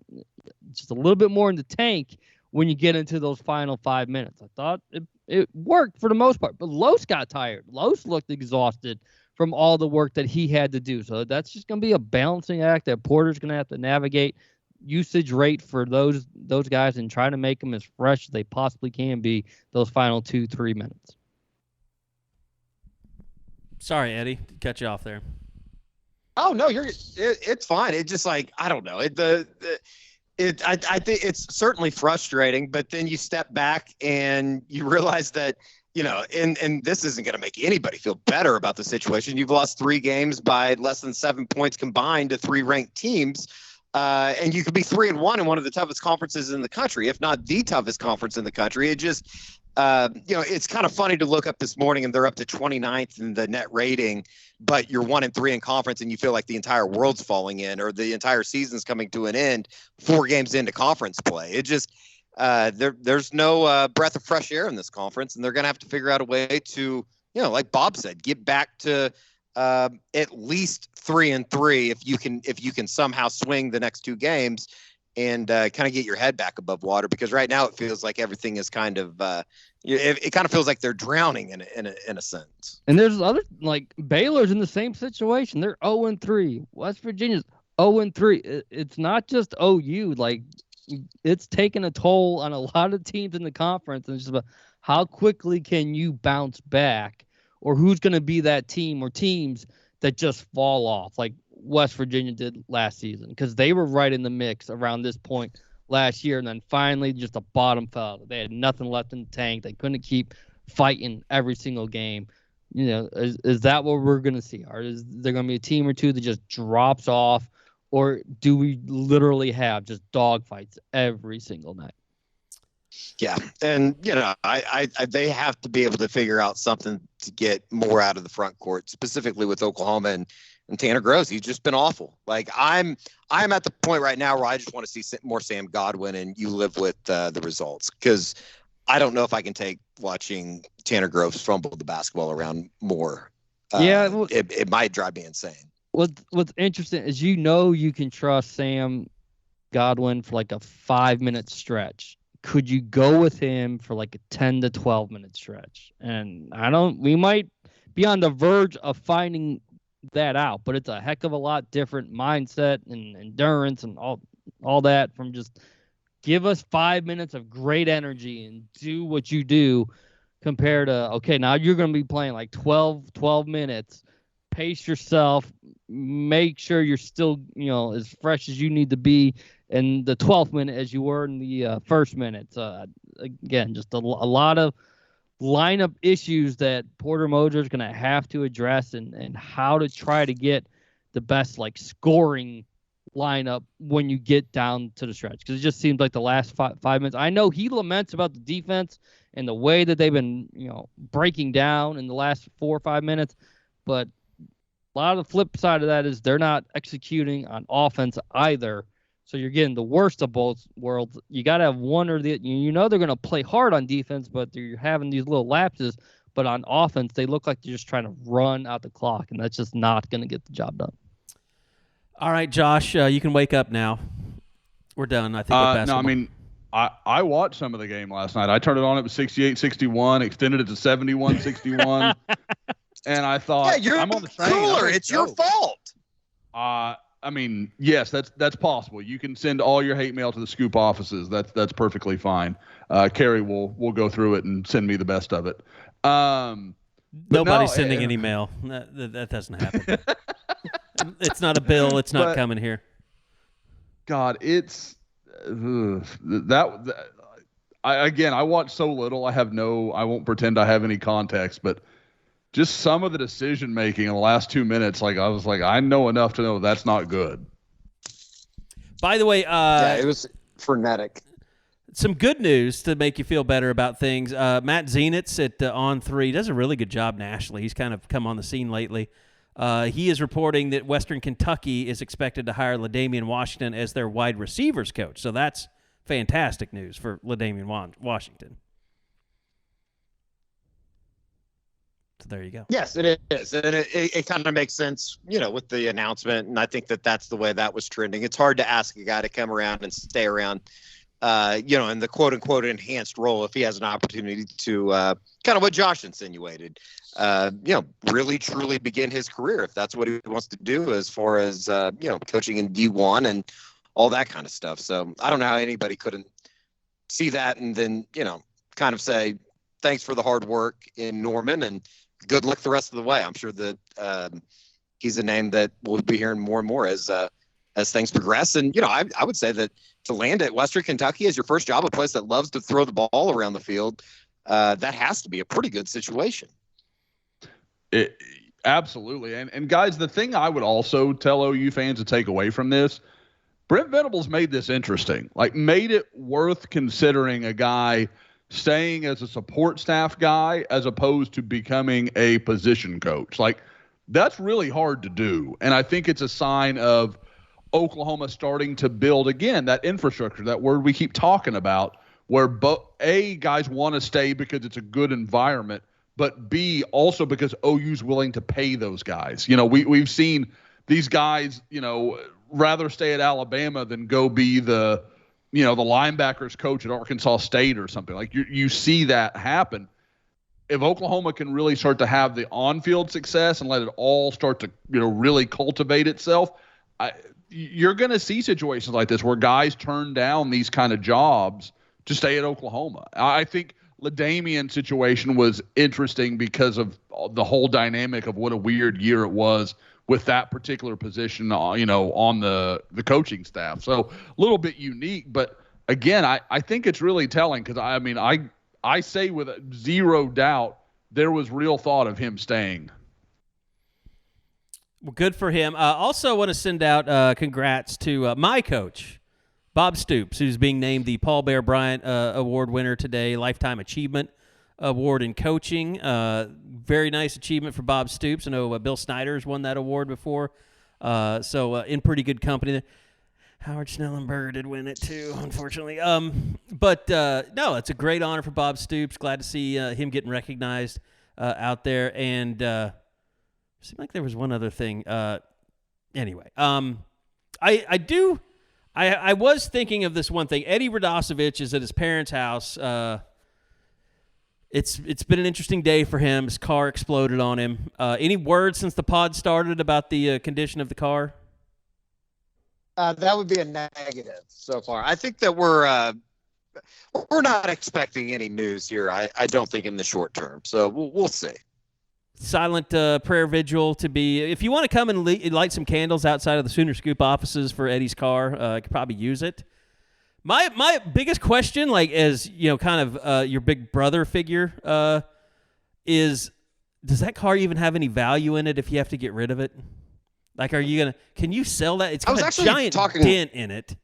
just a little bit more in the tank when you get into those final 5 minutes. I thought it worked for the most part, but Los got tired. Los looked exhausted from all the work that he had to do. So that's just going to be a balancing act that Porter's going to have to navigate usage rate for those guys and try to make them as fresh as they possibly can be those final 2-3 minutes. Sorry, Eddie, to cut you off there. Oh no, it's fine. It's just like, I don't know. I think it's certainly frustrating, but then you step back and you realize that, and this isn't going to make anybody feel better about the situation. You've lost 3 games by less than 7 points combined to 3 ranked teams. And you could be 3-1 in one of the toughest conferences in the country, if not the toughest conference in the country. It just, it's kind of funny to look up this morning and they're up to 29th in the net rating, but you're 1-3 in conference and you feel like the entire world's falling in or the entire season's coming to an end 4 games into conference play. It just, there's no breath of fresh air in this conference, and they're going to have to figure out a way to, like Bob said, get back to at least 3-3 if you can somehow swing the next 2 games and kind of get your head back above water, because right now it feels like everything is kind of it kind of feels like they're drowning in a sense. And there's other, like, Baylor's in the same situation. They're 0-3. West Virginia's 0-3. It's not just OU. Like, it's taken a toll on a lot of teams in the conference, and it's just about how quickly can you bounce back, or who's going to be that team or teams that just fall off like West Virginia did last season, because they were right in the mix around this point last year, and then finally just the bottom fell. They had nothing left in the tank. They couldn't keep fighting every single game. Is that what we're going to see? Or is there going to be a team or two that just drops off, or do we literally have just dogfights every single night? Yeah, and they have to be able to figure out something to get more out of the front court, specifically with Oklahoma and Tanner Gross. He's just been awful. Like, I'm at the point right now where I just want to see more Sam Godwin, and you live with the results, because I don't know if I can take watching Tanner Gross fumble the basketball around more. It might drive me insane. What's interesting is you can trust Sam Godwin for like a 5-minute stretch. Could you go with him for like a 10 to 12 minute stretch? And we might be on the verge of finding that out, but it's a heck of a lot different mindset and endurance and all that from just give us 5 minutes of great energy and do what you do, compared to, okay, now you're going to be playing like 12 minutes, pace yourself, make sure you're still, as fresh as you need to be in the 12th minute as you were in the first minute. Again, just a lot of lineup issues that Porter Moser is going to have to address, and how to try to get the best scoring lineup when you get down to the stretch. Because it just seems like the last 5 minutes, I know he laments about the defense and the way that they've been, breaking down in the last 4 or 5 minutes, but a lot of the flip side of that is they're not executing on offense either. So you're getting the worst of both worlds. You got to have one or the, they're going to play hard on defense, but you're having these little lapses. But on offense, they look like they're just trying to run out the clock, and that's just not going to get the job done. All right, Josh, you can wake up now. We're done, I think, with basketball. No, I mean, I watched some of the game last night. I turned it on. It was 68-61, extended it to 71-61. And I thought, you're I'm on the train. cooler. It's your fault. I mean, yes, that's possible. You can send all your hate mail to the Scoop offices. That's perfectly fine. Carrie will go through it and send me the best of it. Nobody's sending any mail. That doesn't happen. It's not a bill. It's not coming here. God, it's I watch so little. I won't pretend I have any context, but just some of the decision making in the last 2 minutes, I was like, I know enough to know that's not good. By the way, it was frenetic. Some good news to make you feel better about things. Matt Zenitz at On3 does a really good job nationally. He's kind of come on the scene lately. He is reporting that Western Kentucky is expected to hire LaDainian Washington as their wide receivers coach. So that's fantastic news for LaDainian Washington. So there you go. Yes, it is. And it kind of makes sense, with the announcement. And I think that's the way that was trending. It's hard to ask a guy to come around and stay around, in the quote unquote enhanced role if he has an opportunity to kind of what Josh insinuated, really truly begin his career if that's what he wants to do as far as, coaching in D1 and all that kind of stuff. So I don't know how anybody couldn't see that and then, kind of say, thanks for the hard work in Norman and good luck the rest of the way. I'm sure that he's a name that we'll be hearing more and more as things progress. And, I would say that to land at Western Kentucky as your first job, a place that loves to throw the ball around the field, that has to be a pretty good situation. Absolutely. And guys, the thing I would also tell OU fans to take away from this, Brent Venables made this interesting, made it worth considering a guy staying as a support staff guy as opposed to becoming a position coach. That's really hard to do. And I think it's a sign of Oklahoma starting to build, again, that infrastructure, that word we keep talking about, where guys want to stay because it's a good environment, but B, also because OU's willing to pay those guys. We've seen these guys, rather stay at Alabama than go be the linebackers coach at Arkansas State or something. You see that happen. If Oklahoma can really start to have the on-field success and let it all start to, really cultivate itself, you're going to see situations like this where guys turn down these kind of jobs to stay at Oklahoma. I think LaDainian's situation was interesting because of the whole dynamic of what a weird year it was with that particular position, on the coaching staff. So a little bit unique, but again, I think it's really telling because I say with zero doubt there was real thought of him staying. Well, good for him. Also want to send out congrats to my coach, Bob Stoops, who's being named the Paul Bear Bryant Award winner today, Lifetime Achievement Award in Coaching. Very nice achievement for Bob Stoops. I know Bill Snyder's won that award before, so in pretty good company. Howard Schnellenberger did win it too, unfortunately. But no, it's a great honor for Bob Stoops. Glad to see him getting recognized out there. And seemed like there was one other thing. Anyway, I was thinking of this one thing. Eddie Radosevich is at his parents' house. It's been an interesting day for him. His car exploded on him. Any word since the pod started about the condition of the car? That would be a negative so far. I think that we're not expecting any news here. I don't think in the short term. So we'll see. Silent prayer vigil to be. If you want to come and light some candles outside of the Sooner Scoop offices for Eddie's car, I could probably use it. My biggest question, as kind of your big brother figure, is does that car even have any value in it if you have to get rid of it? Can you sell that? It's got a giant dent in it.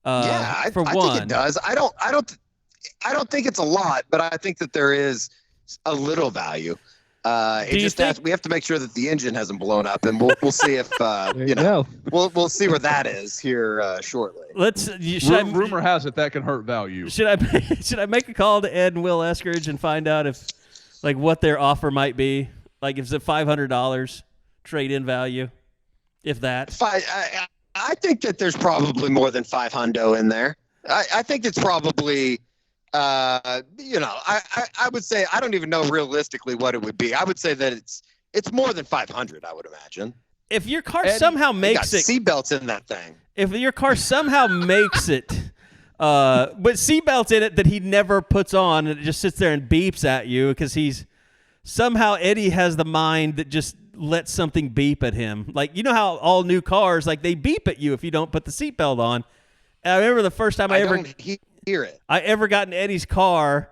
I think it does. I don't think it's a lot, but I think that there is a little value. We have to make sure that the engine hasn't blown up, and we'll see if we'll see where that is here shortly. Rumor has it that can hurt value. Should I make a call to Ed and Will Eskridge and find out if Like what their offer might be? Like is it $500 trade-in value, if that? I think that there's probably more than 500 in there. I think it's probably, I would say I don't even know realistically what it would be. I would say that it's more than 500. I would imagine. If your car somehow makes it, seatbelts in that thing. If your car somehow makes it, but seatbelts in it that he never puts on, and it just sits there and beeps at you because somehow Eddie has the mind that just lets something beep at him. Like, you know how all new cars, like they beep at you if you don't put the seatbelt on. And I remember the first time I don't hear it. I ever got in Eddie's car,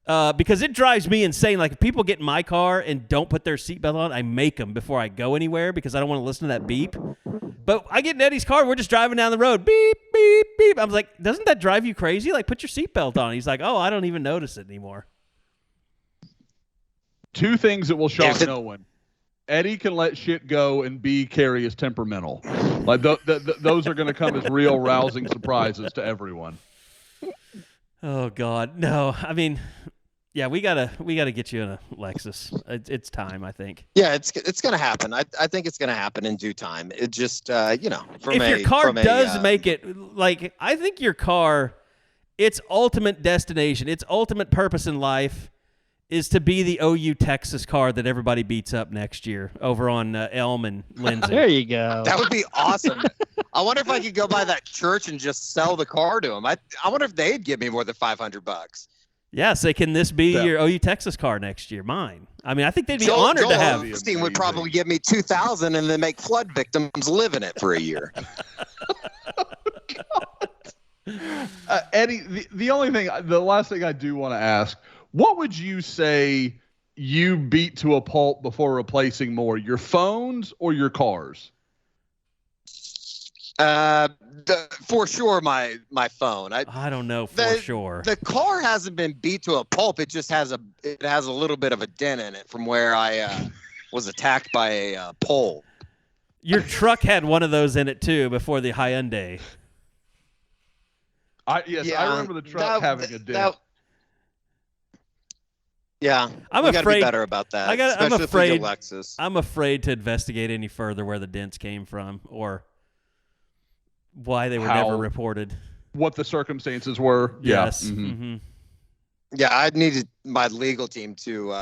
because it drives me insane. Like if people get in my car and don't put their seatbelt on, I make them before I go anywhere because I don't want to listen to that beep. But I get in Eddie's car, we're just driving down the road, beep, beep, beep. I was like, doesn't that drive you crazy? Like, put your seatbelt on. He's like, oh, I don't even notice it anymore. Two things that will shock no one. Eddie can let shit go, and B, Carrie is temperamental. Like those are going to come as real rousing surprises to everyone. Oh God, no! I mean, yeah, we gotta get you in a Lexus. It's time, I think. Yeah, it's gonna happen. I think it's gonna happen in due time. It just if your car does make it, like I think your car, its ultimate destination, its ultimate purpose in life, is to be the OU Texas car that everybody beats up next year over on Elm and Lindsay. There you go. That would be awesome. I wonder if I could go by that church and just sell the car to them. I wonder if they'd give me more than $500. Yeah, say, can this be your OU Texas car next year? Mine. I mean, I think they'd be honored to have you. Joel would probably give me $2,000 and then make flood victims live in it for a year. Eddie, the last thing I do want to ask, what would you say you beat to a pulp before replacing more, your phones or your cars? For sure, my phone. I don't know for sure. The car hasn't been beat to a pulp. It just has a little bit of a dent in it from where I was attacked by a pole. Your truck had one of those in it too before the Hyundai. I remember the truck having a dent. Yeah, I'm afraid. Gotta be better about that. Lexus. I'm afraid to investigate any further where the dents came from or why they were never reported. What the circumstances were. Yes. Yeah. Mm-hmm. Yeah, I needed my legal team to.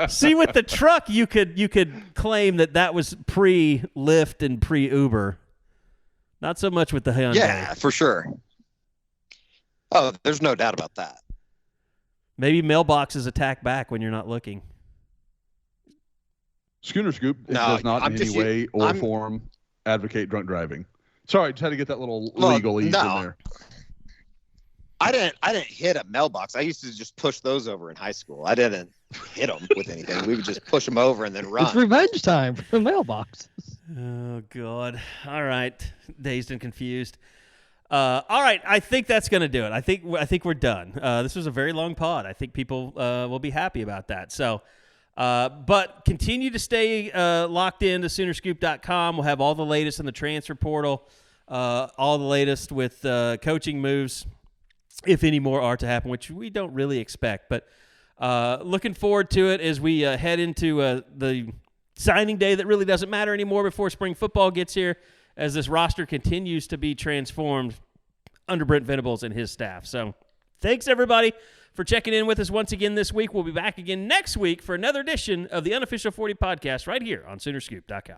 See, with the truck, you could claim that was pre-Lyft and pre-Uber. Not so much with the Hyundai. Yeah, for sure. Oh, there's no doubt about that. Maybe mailboxes attack back when you're not looking. Schooner Scoop does not in any way or form advocate drunk driving. Sorry, just had to get that little legalese in there. I didn't hit a mailbox. I used to just push those over in high school. I didn't hit them with anything. We would just push them over and then run. It's revenge time for mailboxes. Oh God! All right, dazed and confused. All right, I think that's going to do it. I think we're done. This was a very long pod. I think people will be happy about that. So, but continue to stay locked in to Soonerscoop.com. We'll have all the latest in the transfer portal, all the latest with coaching moves, if any more are to happen, which we don't really expect. But looking forward to it as we head into the signing day that really doesn't matter anymore before spring football gets here, as this roster continues to be transformed under Brent Venables and his staff. So thanks, everybody, for checking in with us once again this week. We'll be back again next week for another edition of the Unofficial 40 podcast right here on Soonerscoop.com.